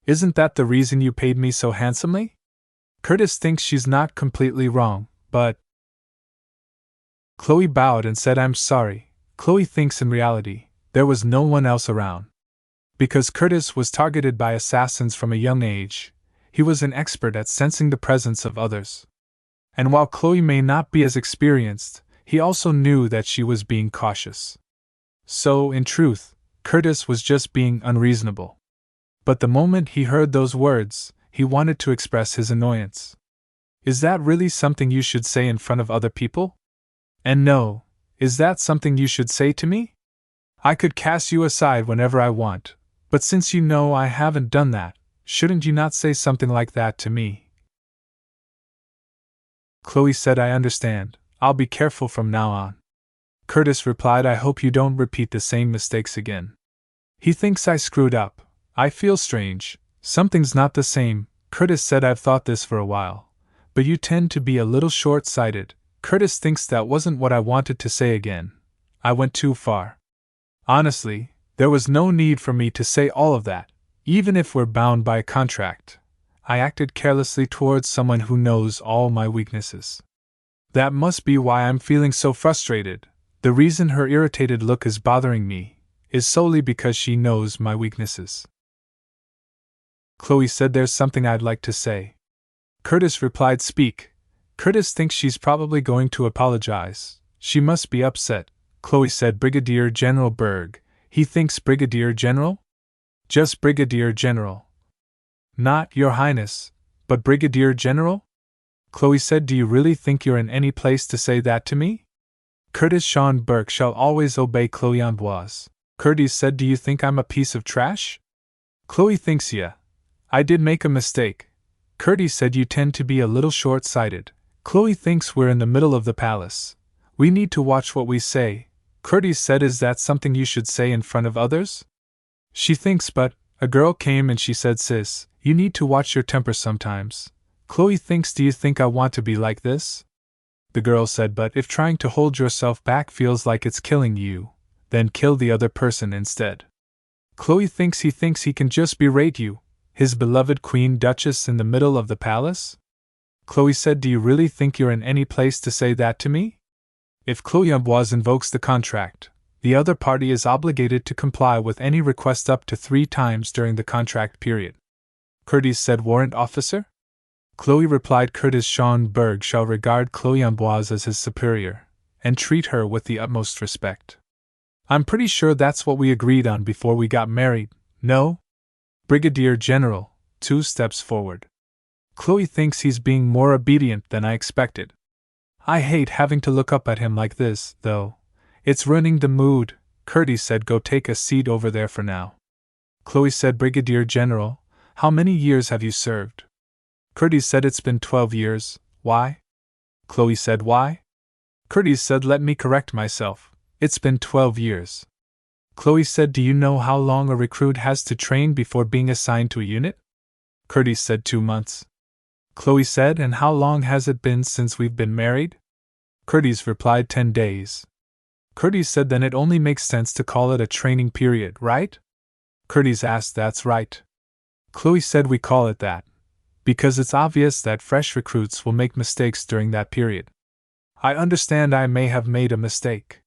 Isn't that the reason you paid me so handsomely?" Curtis thinks she's not completely wrong, but... Chloe bowed and said, "I'm sorry." Chloe thinks in reality, there was no one else around. Because Curtis was targeted by assassins from a young age, he was an expert at sensing the presence of others. And while Chloe may not be as experienced, he also knew that she was being cautious. So, in truth, Curtis was just being unreasonable. But the moment he heard those words, he wanted to express his annoyance. Is that really something you should say in front of other people? And no, is that something you should say to me? I could cast you aside whenever I want, but since you know I haven't done that, shouldn't you not say something like that to me? Chloe said, I understand, I'll be careful from now on. Curtis replied, I hope you don't repeat the same mistakes again. He thinks I screwed up. I feel strange. Something's not the same. Curtis said, I've thought this for a while. But you tend to be a little short-sighted. Curtis thinks that wasn't what I wanted to say again. I went too far. Honestly, there was no need for me to say all of that, even if we're bound by a contract. I acted carelessly towards someone who knows all my weaknesses. That must be why I'm feeling so frustrated. The reason her irritated look is bothering me is solely because she knows my weaknesses. Chloe said, there's something I'd like to say. Curtis replied, speak. Curtis thinks she's probably going to apologize. She must be upset. Chloe said, Brigadier General Berg. He thinks Brigadier General? Just Brigadier General. Not Your Highness, but Brigadier General? Chloe said, do you really think you're in any place to say that to me? Curtis Sean Burke shall always obey Chloe Amboise. Curtis said, do you think I'm a piece of trash? Chloe thinks yeah. I did make a mistake. Curtis said, you tend to be a little short-sighted. Chloe thinks we're in the middle of the palace. We need to watch what we say. Curtis said, is that something you should say in front of others? She thinks, but a girl came and she said, sis, you need to watch your temper sometimes. Chloe thinks, do you think I want to be like this? The girl said, but if trying to hold yourself back feels like it's killing you, then kill the other person instead. Chloe thinks he can just berate you, his beloved Queen Duchess, in the middle of the palace? Chloe said, do you really think you're in any place to say that to me? If Chloe Amboise invokes the contract, the other party is obligated to comply with any request up to 3 times during the contract period. Curtis said, warrant officer? Chloe replied, Curtis Sean Berg shall regard Chloe Amboise as his superior, and treat her with the utmost respect. I'm pretty sure that's what we agreed on before we got married, no? Brigadier General, 2 steps forward. Chloe thinks he's being more obedient than I expected. I hate having to look up at him like this, though. It's ruining the mood. Curtis said, go take a seat over there for now. Chloe said, Brigadier General, how many years have you served? Curtis said, it's been 12 years. Why? Chloe said, why? Curtis said, let me correct myself. It's been 12 years. Chloe said, do you know how long a recruit has to train before being assigned to a unit? Curtis said, 2 months. Chloe said, and how long has it been since we've been married? Curtis replied, 10 days. Curtis said, then it only makes sense to call it a training period, right? Curtis asked, that's right. Chloe said, we call it that because it's obvious that fresh recruits will make mistakes during that period. I understand I may have made a mistake.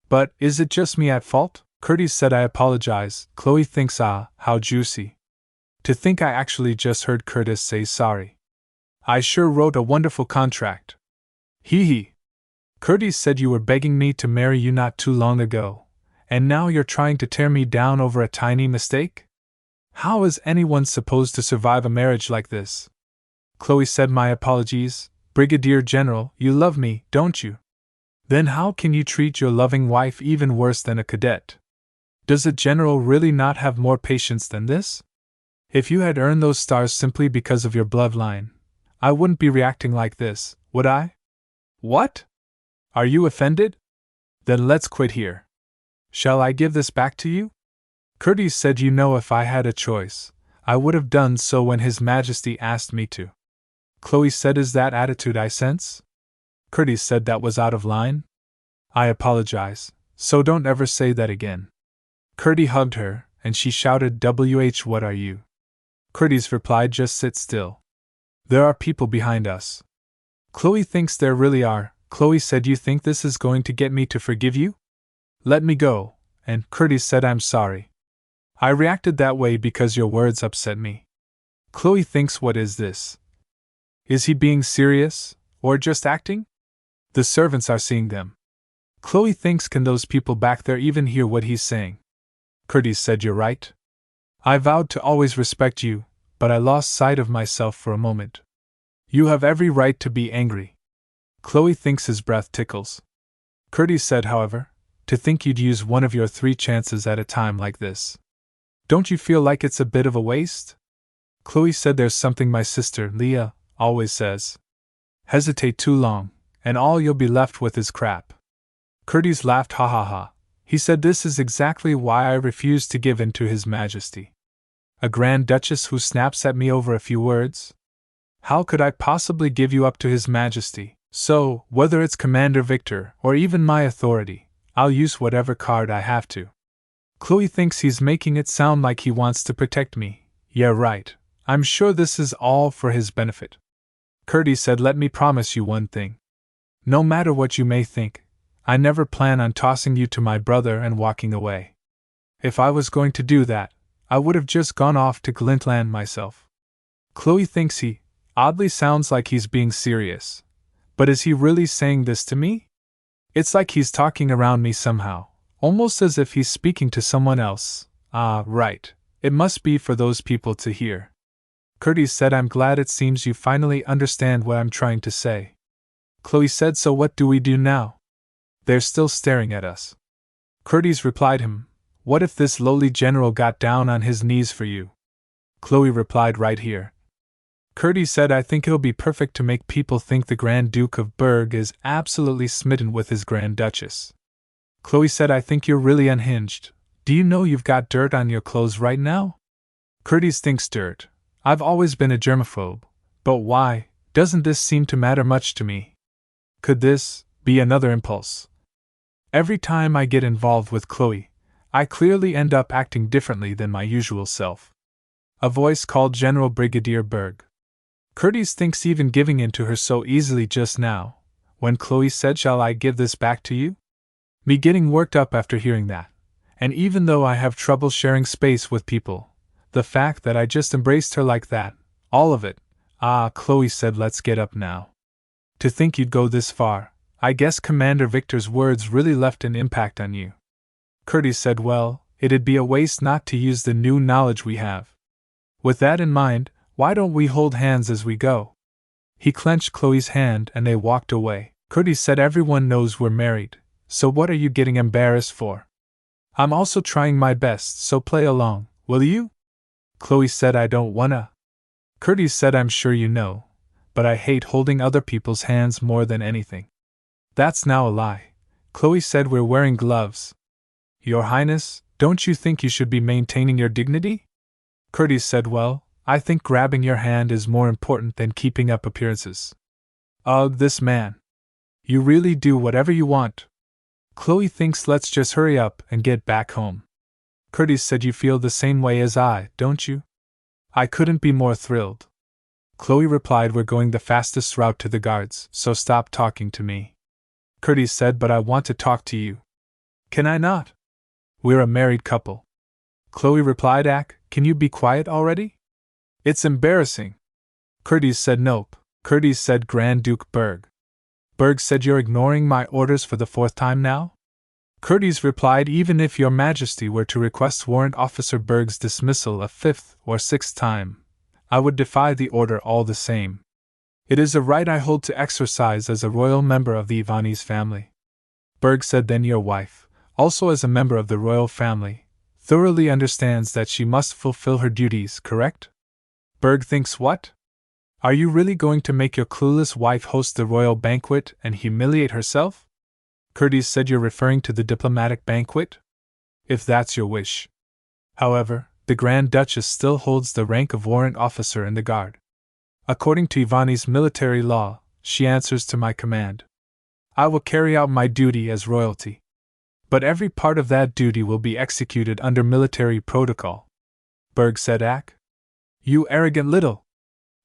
But is it just me at fault? Curtis said, I apologize. Chloe thinks, how juicy. To think I actually just heard Curtis say sorry. I sure wrote a wonderful contract. Hee hee. Curtis said, you were begging me to marry you not too long ago, and now you're trying to tear me down over a tiny mistake? How is anyone supposed to survive a marriage like this? Chloe said, my apologies. Brigadier General, you love me, don't you? Then how can you treat your loving wife even worse than a cadet? Does a general really not have more patience than this? If you had earned those stars simply because of your bloodline, I wouldn't be reacting like this, would I? What? Are you offended? Then let's quit here. Shall I give this back to you? Curtis said, you know, if I had a choice, I would have done so when His Majesty asked me to. Chloe said, is that attitude I sense? Curtis said, that was out of line. I apologize, so don't ever say that again. Curtis hugged her, and she shouted, what are you? Curtis replied, just sit still. There are people behind us. Chloe thinks there really are. Chloe said, you think this is going to get me to forgive you? Let me go. And Curtis said, I'm sorry. I reacted that way because your words upset me. Chloe thinks, what is this? Is he being serious, or just acting? The servants are seeing them. Chloe thinks, can those people back there even hear what he's saying? Curtis said, you're right. I vowed to always respect you, but I lost sight of myself for a moment. You have every right to be angry. Chloe thinks his breath tickles. Cruelty said, however, to think you'd use one of your 3 chances at a time like this. Don't you feel like it's a bit of a waste? Chloe said, there's something my sister, Leah, always says. Hesitate too long, and all you'll be left with is crap. Curtis laughed, ha ha ha. He said, this is exactly why I refuse to give in to His Majesty. A Grand Duchess who snaps at me over a few words? How could I possibly give you up to His Majesty? So, whether it's Commander Victor or even my authority, I'll use whatever card I have to. Chloe thinks he's making it sound like he wants to protect me. Yeah, right. I'm sure this is all for his benefit. Cruelty said, let me promise you one thing. No matter what you may think, I never plan on tossing you to my brother and walking away. If I was going to do that, I would have just gone off to Glintland myself. Chloe thinks he oddly sounds like he's being serious. But is he really saying this to me? It's like he's talking around me somehow, almost as if he's speaking to someone else. Ah, right. It must be for those people to hear. Cruelty said, I'm glad it seems you finally understand what I'm trying to say. Chloe said, so what do we do now? They're still staring at us. Cruelty replied him, what if this lowly general got down on his knees for you? Chloe replied, right here. Cruelty said, I think it'll be perfect to make people think the Grand Duke of Berg is absolutely smitten with his Grand Duchess. Chloe said, I think you're really unhinged. Do you know you've got dirt on your clothes right now? Cruelty thinks dirt. I've always been a germaphobe. But why doesn't this seem to matter much to me? Could this be another impulse? Every time I get involved with Chloe, I clearly end up acting differently than my usual self. A voice called General Brigadier Berg. Cruelty thinks even giving in to her so easily just now, when Chloe said, shall I give this back to you? Me getting worked up after hearing that. And even though I have trouble sharing space with people, the fact that I just embraced her like that, all of it. Ah, Chloe said, let's get up now. To think you'd go this far. I guess Commander Victor's words really left an impact on you. Cruelty said, well, it'd be a waste not to use the new knowledge we have. With that in mind, why don't we hold hands as we go? He clenched Chloe's hand and they walked away. Cruelty said, everyone knows we're married, so what are you getting embarrassed for? I'm also trying my best, so play along, will you? Chloe said, I don't wanna. Cruelty said, I'm sure you know, but I hate holding other people's hands more than anything. That's now a lie. Chloe said, we're wearing gloves. Your Highness, don't you think you should be maintaining your dignity? Cruelty said, well, I think grabbing your hand is more important than keeping up appearances. Ugh, this man. You really do whatever you want. Chloe thinks let's just hurry up and get back home. Cruelty said, you feel the same way as I, don't you? I couldn't be more thrilled. Chloe replied, we're going the fastest route to the guards, so stop talking to me. Cruelty said, but I want to talk to you. Can I not? We're a married couple. Chloe replied, can you be quiet already? It's embarrassing. Cruelty said, nope. Cruelty said, Grand Duke Berg. Berg said, you're ignoring my orders for the 4th time now? Cruelty replied, even if your Majesty were to request Warrant Officer Berg's dismissal a 5th or 6th time, I would defy the order all the same. It is a right I hold to exercise as a royal member of the Ivanese family. Berg said, then your wife, also as a member of the royal family, thoroughly understands that she must fulfill her duties, correct? Berg thinks what? Are you really going to make your clueless wife host the royal banquet and humiliate herself? Cruelty said, you're referring to the diplomatic banquet? If that's your wish. However, the Grand Duchess still holds the rank of warrant officer in the guard. According to Ivanese military law, she answers to my command. I will carry out my duty as royalty. But every part of that duty will be executed under military protocol. Berg said, You arrogant little.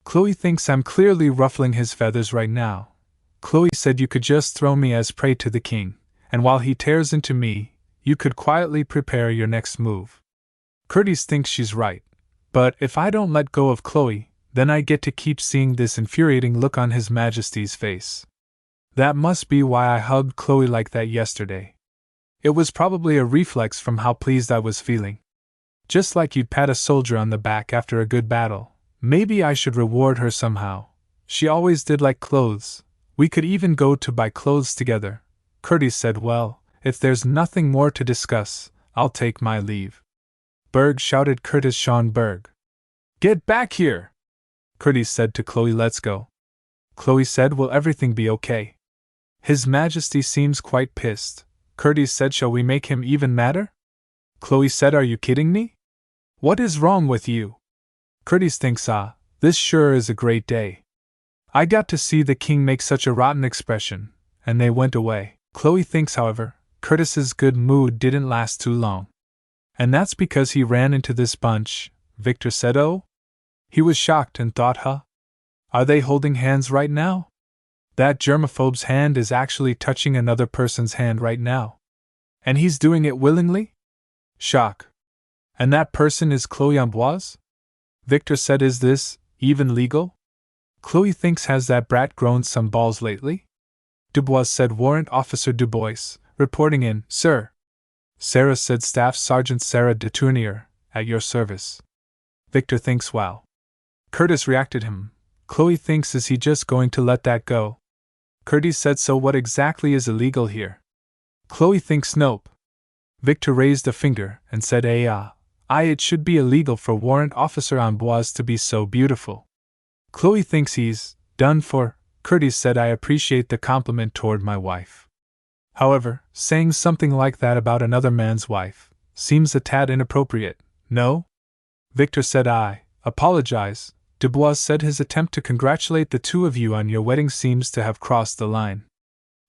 Chloe thinks I'm clearly ruffling his feathers right now. Chloe said, you could just throw me as prey to the king, and while he tears into me, you could quietly prepare your next move. Curtis thinks she's right, but if I don't let go of Chloe, then I get to keep seeing this infuriating look on His Majesty's face. That must be why I hugged Chloe like that yesterday. It was probably a reflex from how pleased I was feeling. Just like you'd pat a soldier on the back after a good battle, Maybe I should reward her somehow. She always did like clothes. We could even go to buy clothes together. Curtis said, well, if there's nothing more to discuss, I'll take my leave. Berg shouted. Curtis Sean Berg. Get back here! Curtis said to Chloe. Let's go. Chloe said, will everything be okay? His Majesty seems quite pissed. Curtis said, shall we make him even madder? Chloe said, are you kidding me? What is wrong with you? Curtis thinks, this sure is a great day. I got to see the king make such a rotten expression, and they went away. Chloe thinks, however, Curtis's good mood didn't last too long. And that's because he ran into this bunch, Victor said. Oh? He was shocked and thought, are they holding hands right now? That germaphobe's hand is actually touching another person's hand right now. And he's doing it willingly? Shock. And that person is Chloe Amboise? Victor said, is this even legal? Chloe thinks, has that brat grown some balls lately? Dubois said, Warrant Officer Dubois, reporting in, sir. Sarah said, Staff Sergeant Sarah de Tournier, at your service. Victor thinks, wow. Curtis reacted, Chloe thinks, is he just going to let that go? Curtis said, so what exactly is illegal here? Chloe thinks, nope. Victor raised a finger and said, it should be illegal for Warrant Officer Amboise to be so beautiful. Chloe thinks he's done for. Curtis said, I appreciate the compliment toward my wife. However, saying something like that about another man's wife seems a tad inappropriate, no? Victor said, I apologize. Dubois said, his attempt to congratulate the two of you on your wedding seems to have crossed the line.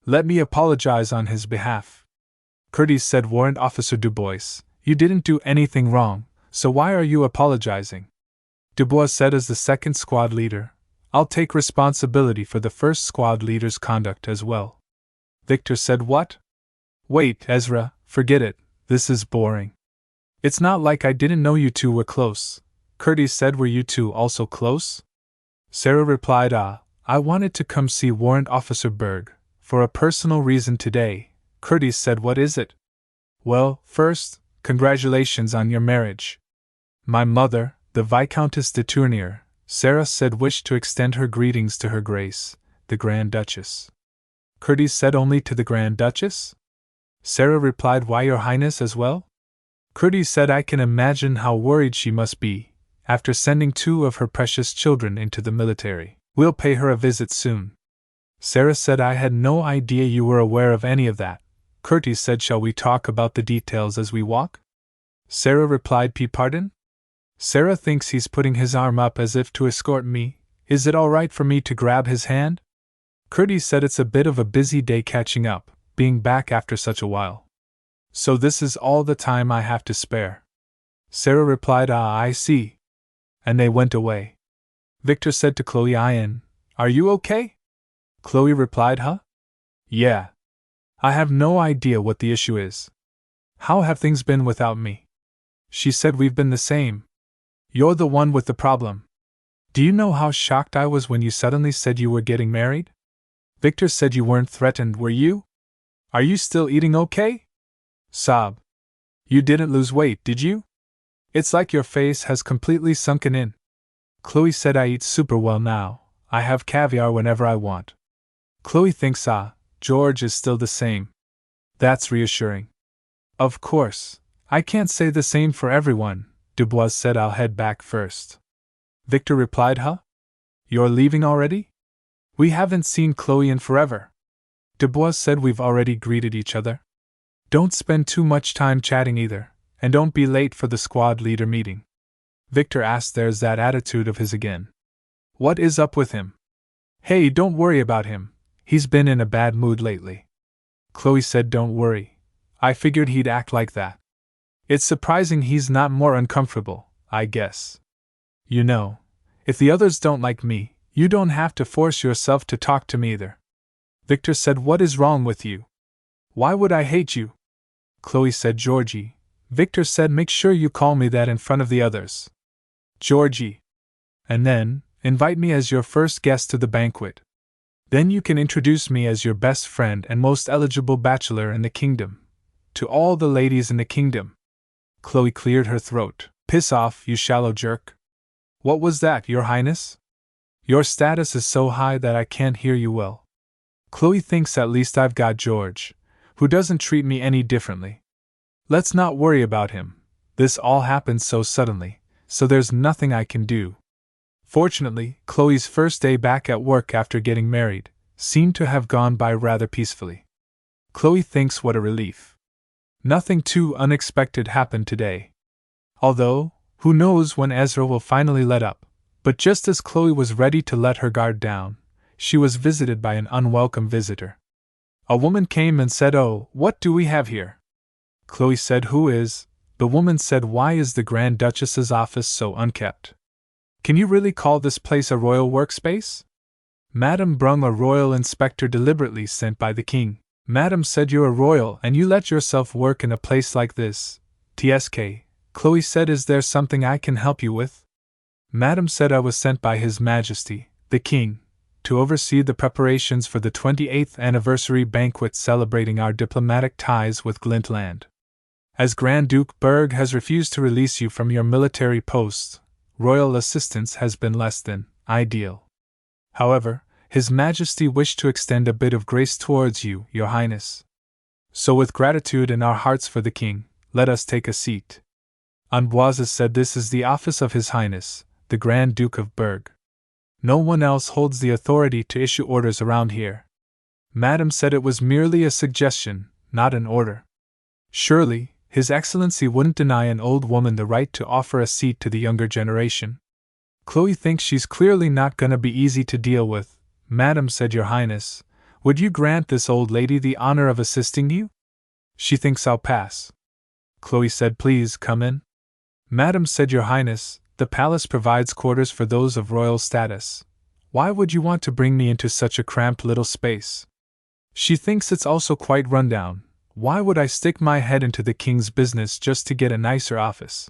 Let me apologize on his behalf. Curtis said, Warrant Officer Dubois, you didn't do anything wrong, so why are you apologizing? Dubois said, as the second squad leader, I'll take responsibility for the first squad leader's conduct as well. Victor said, what? Wait, Ezra, forget it, this is boring. It's not like I didn't know you two were close. Curtis said, were you two also close? Sarah replied, I wanted to come see Warrant Officer Berg, for a personal reason today. Curtis said, what is it? Well, first, congratulations on your marriage. My mother, the Viscountess de Tournier, Sarah said, wished to extend her greetings to Her Grace, the Grand Duchess. Curtis said, only to the Grand Duchess? Sarah replied, why, Your Highness as well? Curtis said, I can imagine how worried she must be, after sending two of her precious children into the military. We'll pay her a visit soon. Sarah said, I had no idea you were aware of any of that. Curtis said, shall we talk about the details as we walk? Sarah replied, pardon? Sarah thinks he's putting his arm up as if to escort me. Is it all right for me to grab his hand? Curtis said, it's a bit of a busy day catching up, being back after such a while. So this is all the time I have to spare. Sarah replied, I see. And they went away. Victor said to Chloe, are you okay? Chloe replied, Yeah. I have no idea what the issue is. How have things been without me? She said, we've been the same. You're the one with the problem. Do you know how shocked I was when you suddenly said you were getting married? Victor said, you weren't threatened, were you? Are you still eating okay? Sob. You didn't lose weight, did you? It's like your face has completely sunken in. Chloe said, I eat super well now. I have caviar whenever I want. Chloe thinks, George is still the same. That's reassuring. Of course, I can't say the same for everyone. Dubois said, I'll head back first. Victor replied, You're leaving already? We haven't seen Chloe in forever. Dubois said, we've already greeted each other. Don't spend too much time chatting either, and don't be late for the squad leader meeting. Victor asked, there's that attitude of his again. What is up with him? Hey, don't worry about him. He's been in a bad mood lately. Chloe said, don't worry. I figured he'd act like that. It's surprising he's not more uncomfortable, I guess. You know, if the others don't like me, you don't have to force yourself to talk to me either. Victor said, what is wrong with you? Why would I hate you? Chloe said, Georgie. Victor said, make sure you call me that in front of the others. Georgie. And then, invite me as your first guest to the banquet. Then you can introduce me as your best friend and most eligible bachelor in the kingdom. To all the ladies in the kingdom. Chloe cleared her throat. Piss off, you shallow jerk. What was that, Your Highness? Your status is so high that I can't hear you well. Chloe thinks at least I've got George, who doesn't treat me any differently. Let's not worry about him. This all happened so suddenly, so there's nothing I can do. Fortunately, Chloe's first day back at work after getting married seemed to have gone by rather peacefully. Chloe thinks what a relief. Nothing too unexpected happened today. Although, who knows when Ezra will finally let up, but just as Chloe was ready to let her guard down, she was visited by an unwelcome visitor. A woman came and said, "Oh, what do we have here?" Chloe said, "Who is?" The woman said, "Why is the Grand Duchess's office so unkept? Can you really call this place a royal workspace?" Madame brung a royal inspector deliberately sent by the king. Madame said, "You're a royal and you let yourself work in a place like this." TSK. Chloe said, "Is there something I can help you with?" Madame said, "I was sent by His Majesty, the King, to oversee the preparations for the 28th anniversary banquet celebrating our diplomatic ties with Glintland. As Grand Duke Berg has refused to release you from your military posts, royal assistance has been less than ideal. However, His Majesty wished to extend a bit of grace towards you, Your Highness. So with gratitude in our hearts for the King, let us take a seat." Amboise said, "This is the office of His Highness, the Grand Duke of Berg. No one else holds the authority to issue orders around here." Madame said it was merely a suggestion, not an order. Surely, His Excellency wouldn't deny an old woman the right to offer a seat to the younger generation. Chloe thinks she's clearly not gonna be easy to deal with. Madame said, "Your Highness, would you grant this old lady the honor of assisting you? She thinks I'll pass." Chloe said, "Please come in." Madame said, "Your Highness, the palace provides quarters for those of royal status. Why would you want to bring me into such a cramped little space? She thinks it's also quite run down. Why would I stick my head into the king's business just to get a nicer office?"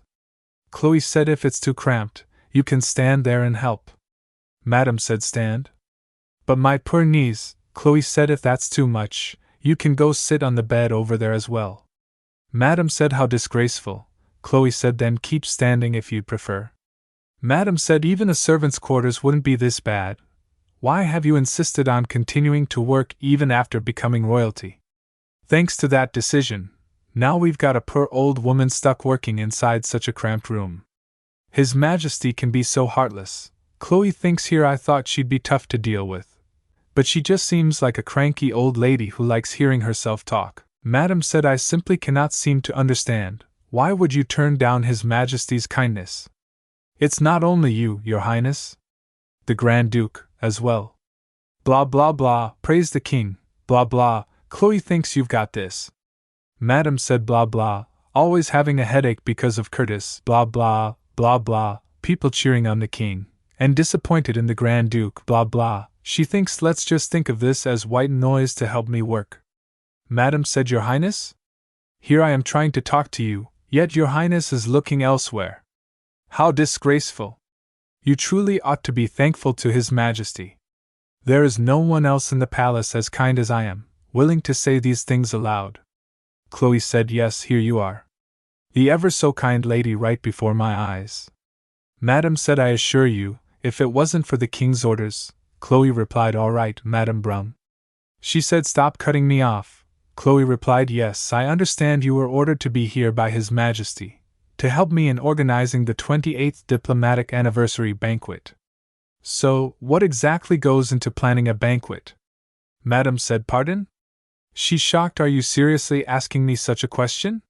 Chloe said, "If it's too cramped, you can stand there and help." Madame said, "Stand?" "But my poor knees," Chloe said, "if that's too much, you can go sit on the bed over there as well." Madame said, "How disgraceful." Chloe said, "Then keep standing if you'd prefer." Madame said, "Even a servant's quarters wouldn't be this bad. Why have you insisted on continuing to work even after becoming royalty? Thanks to that decision, now we've got a poor old woman stuck working inside such a cramped room. His Majesty can be so heartless." Chloe thinks here, "I thought she'd be tough to deal with. But she just seems like a cranky old lady who likes hearing herself talk." Madame said, "I simply cannot seem to understand. Why would you turn down His Majesty's kindness? It's not only you, Your Highness. The Grand Duke, as well. Blah blah blah, praise the King, blah blah, Chloe thinks you've got this." Madame said, "Blah blah, always having a headache because of Curtis, blah blah, blah blah, people cheering on the King, and disappointed in the Grand Duke, blah blah. She thinks let's just think of this as white noise to help me work." Madame said, "Your Highness? Here I am trying to talk to you, yet Your Highness is looking elsewhere. How disgraceful! You truly ought to be thankful to His Majesty. There is no one else in the palace as kind as I am, willing to say these things aloud." Chloe said, "Yes, here you are. The ever so kind lady right before my eyes." Madame said, "I assure you, if it wasn't for the King's orders." Chloe replied, "All right, Madame Brun." She said, "Stop cutting me off." Chloe replied, "Yes, I understand you were ordered to be here by His Majesty, to help me in organizing the 28th diplomatic anniversary banquet. So, what exactly goes into planning a banquet?" Madame said, "Pardon?" She's shocked. "Are you seriously asking me such a question?"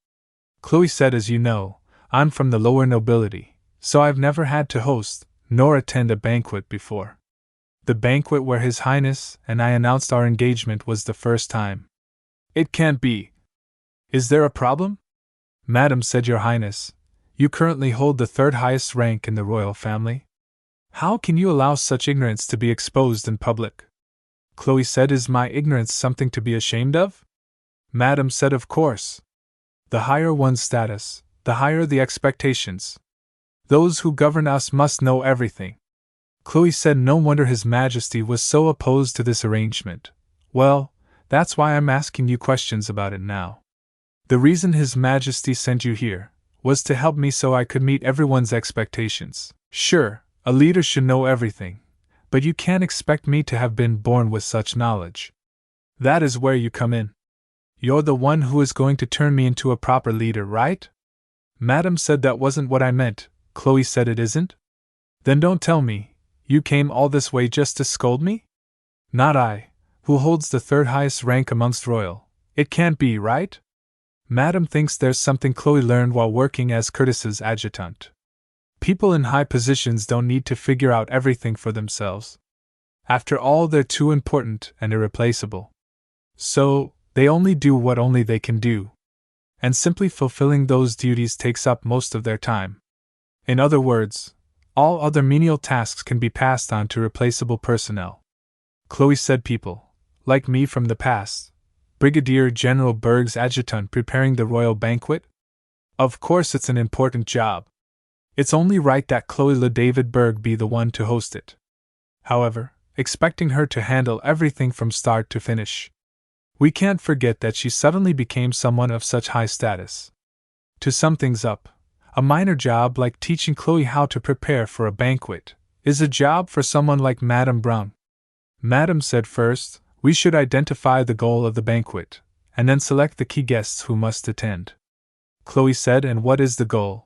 Chloe said, "As you know, I'm from the lower nobility, so I've never had to host, nor attend a banquet before. The banquet where His Highness and I announced our engagement was the first time." "It can't be. Is there a problem?" Madame said, "Your Highness, you currently hold the third highest rank in the royal family. How can you allow such ignorance to be exposed in public?" Chloe said, "Is my ignorance something to be ashamed of?" Madame said, "Of course. The higher one's status, the higher the expectations. Those who govern us must know everything." Chloe said, "No wonder His Majesty was so opposed to this arrangement. Well, that's why I'm asking you questions about it now. The reason His Majesty sent you here was to help me so I could meet everyone's expectations. Sure, A leader should know everything, but you can't expect me to have been born with such knowledge. That is where you come in. You're the one who is going to turn me into a proper leader, right? Madam said that wasn't what I meant. Chloe said it isn't? Then don't tell me. You came all this way just to scold me? Not I, who holds the third highest rank amongst royal. It can't be, right? Madam thinks there's something Chloe learned while working as Curtis's adjutant. People in high positions don't need to figure out everything for themselves. After all, they're too important and irreplaceable. So, they only do what only they can do. And simply fulfilling those duties takes up most of their time. In other words, all other menial tasks can be passed on to replaceable personnel. Chloe said people, like me from the past, Brigadier General Berg's adjutant preparing the royal banquet? Of course it's an important job. It's only right that Chloe Le David Berg be the one to host it. However, expecting her to handle everything from start to finish. We can't forget that she suddenly became someone of such high status. To sum things up, a minor job like teaching Chloe how to prepare for a banquet is a job for someone like Madame Brown. Madame said first, we should identify the goal of the banquet, and then select the key guests who must attend. Chloe said, and what is the goal?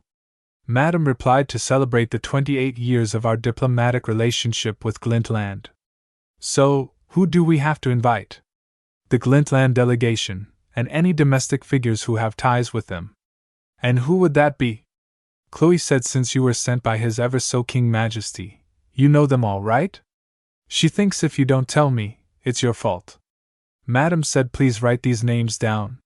Madame replied, to celebrate the 28 years of our diplomatic relationship with Glintland. So, who do we have to invite? The Glintland delegation, and any domestic figures who have ties with them. And who would that be? Chloe said, since you were sent by His Ever-so-King Majesty, you know them all, right? She thinks if you don't tell me, it's your fault. Madam said, please write these names down.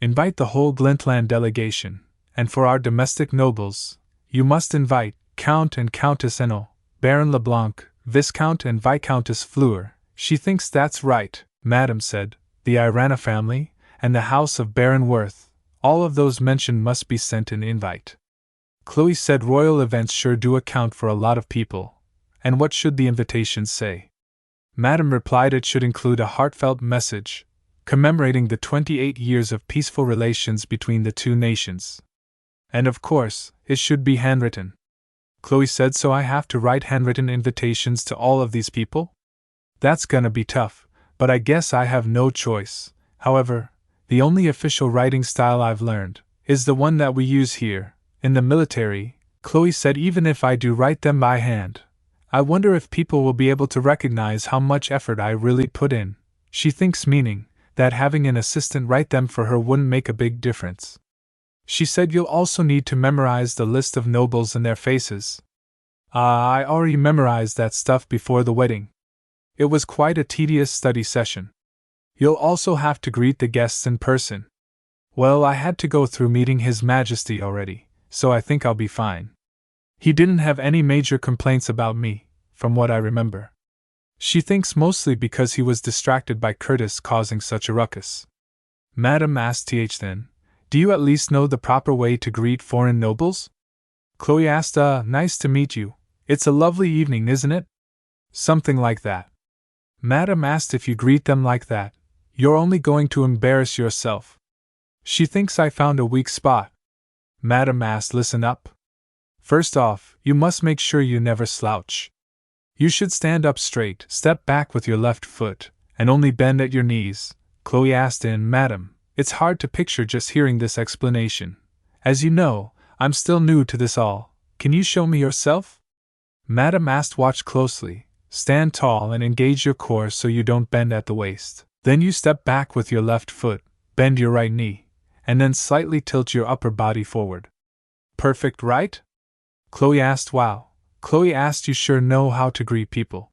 Invite the whole Glintland delegation, and for our domestic nobles, you must invite Count and Countess Enel, Baron LeBlanc, Viscount and Viscountess Fleur. She thinks that's right, Madam said, the Irana family, and the house of Baron Worth, all of those mentioned must be sent an invite. Chloe said, royal events sure do account for a lot of people, and what should the invitations say? Madam replied, it should include a heartfelt message, commemorating the 28 years of peaceful relations between the two nations. And of course, it should be handwritten. Chloe said, so I have to write handwritten invitations to all of these people? That's gonna be tough, but I guess I have no choice. However, the only official writing style I've learned is the one that we use here, in the military. Chloe said, even if I do write them by hand, I wonder if people will be able to recognize how much effort I really put in. She thinks, meaning that having an assistant write them for her wouldn't make a big difference. She said, you'll also need to memorize the list of nobles and their faces. I already memorized that stuff before the wedding. It was quite a tedious study session. You'll also have to greet the guests in person. Well, I had to go through meeting His Majesty already, so I think I'll be fine. He didn't have any major complaints about me, from what I remember. She thinks mostly because he was distracted by Curtis causing such a ruckus. Madam asked, then, do you at least know the proper way to greet foreign nobles? Chloe asked, nice to meet you. It's a lovely evening, isn't it? Something like that. Madam asked, if you greet them like that, you're only going to embarrass yourself. She thinks I found a weak spot. Madam asked, listen up. First off, you must make sure you never slouch. You should stand up straight, step back with your left foot, and only bend at your knees. Chloe asked, and Madam, it's hard to picture just hearing this explanation. As you know, I'm still new to this all. Can you show me yourself? Madam asked, watch closely, stand tall and engage your core so you don't bend at the waist. Then you step back with your left foot, bend your right knee, and then slightly tilt your upper body forward. Perfect, right? Chloe asked, wow. Chloe asked, you sure know how to greet people.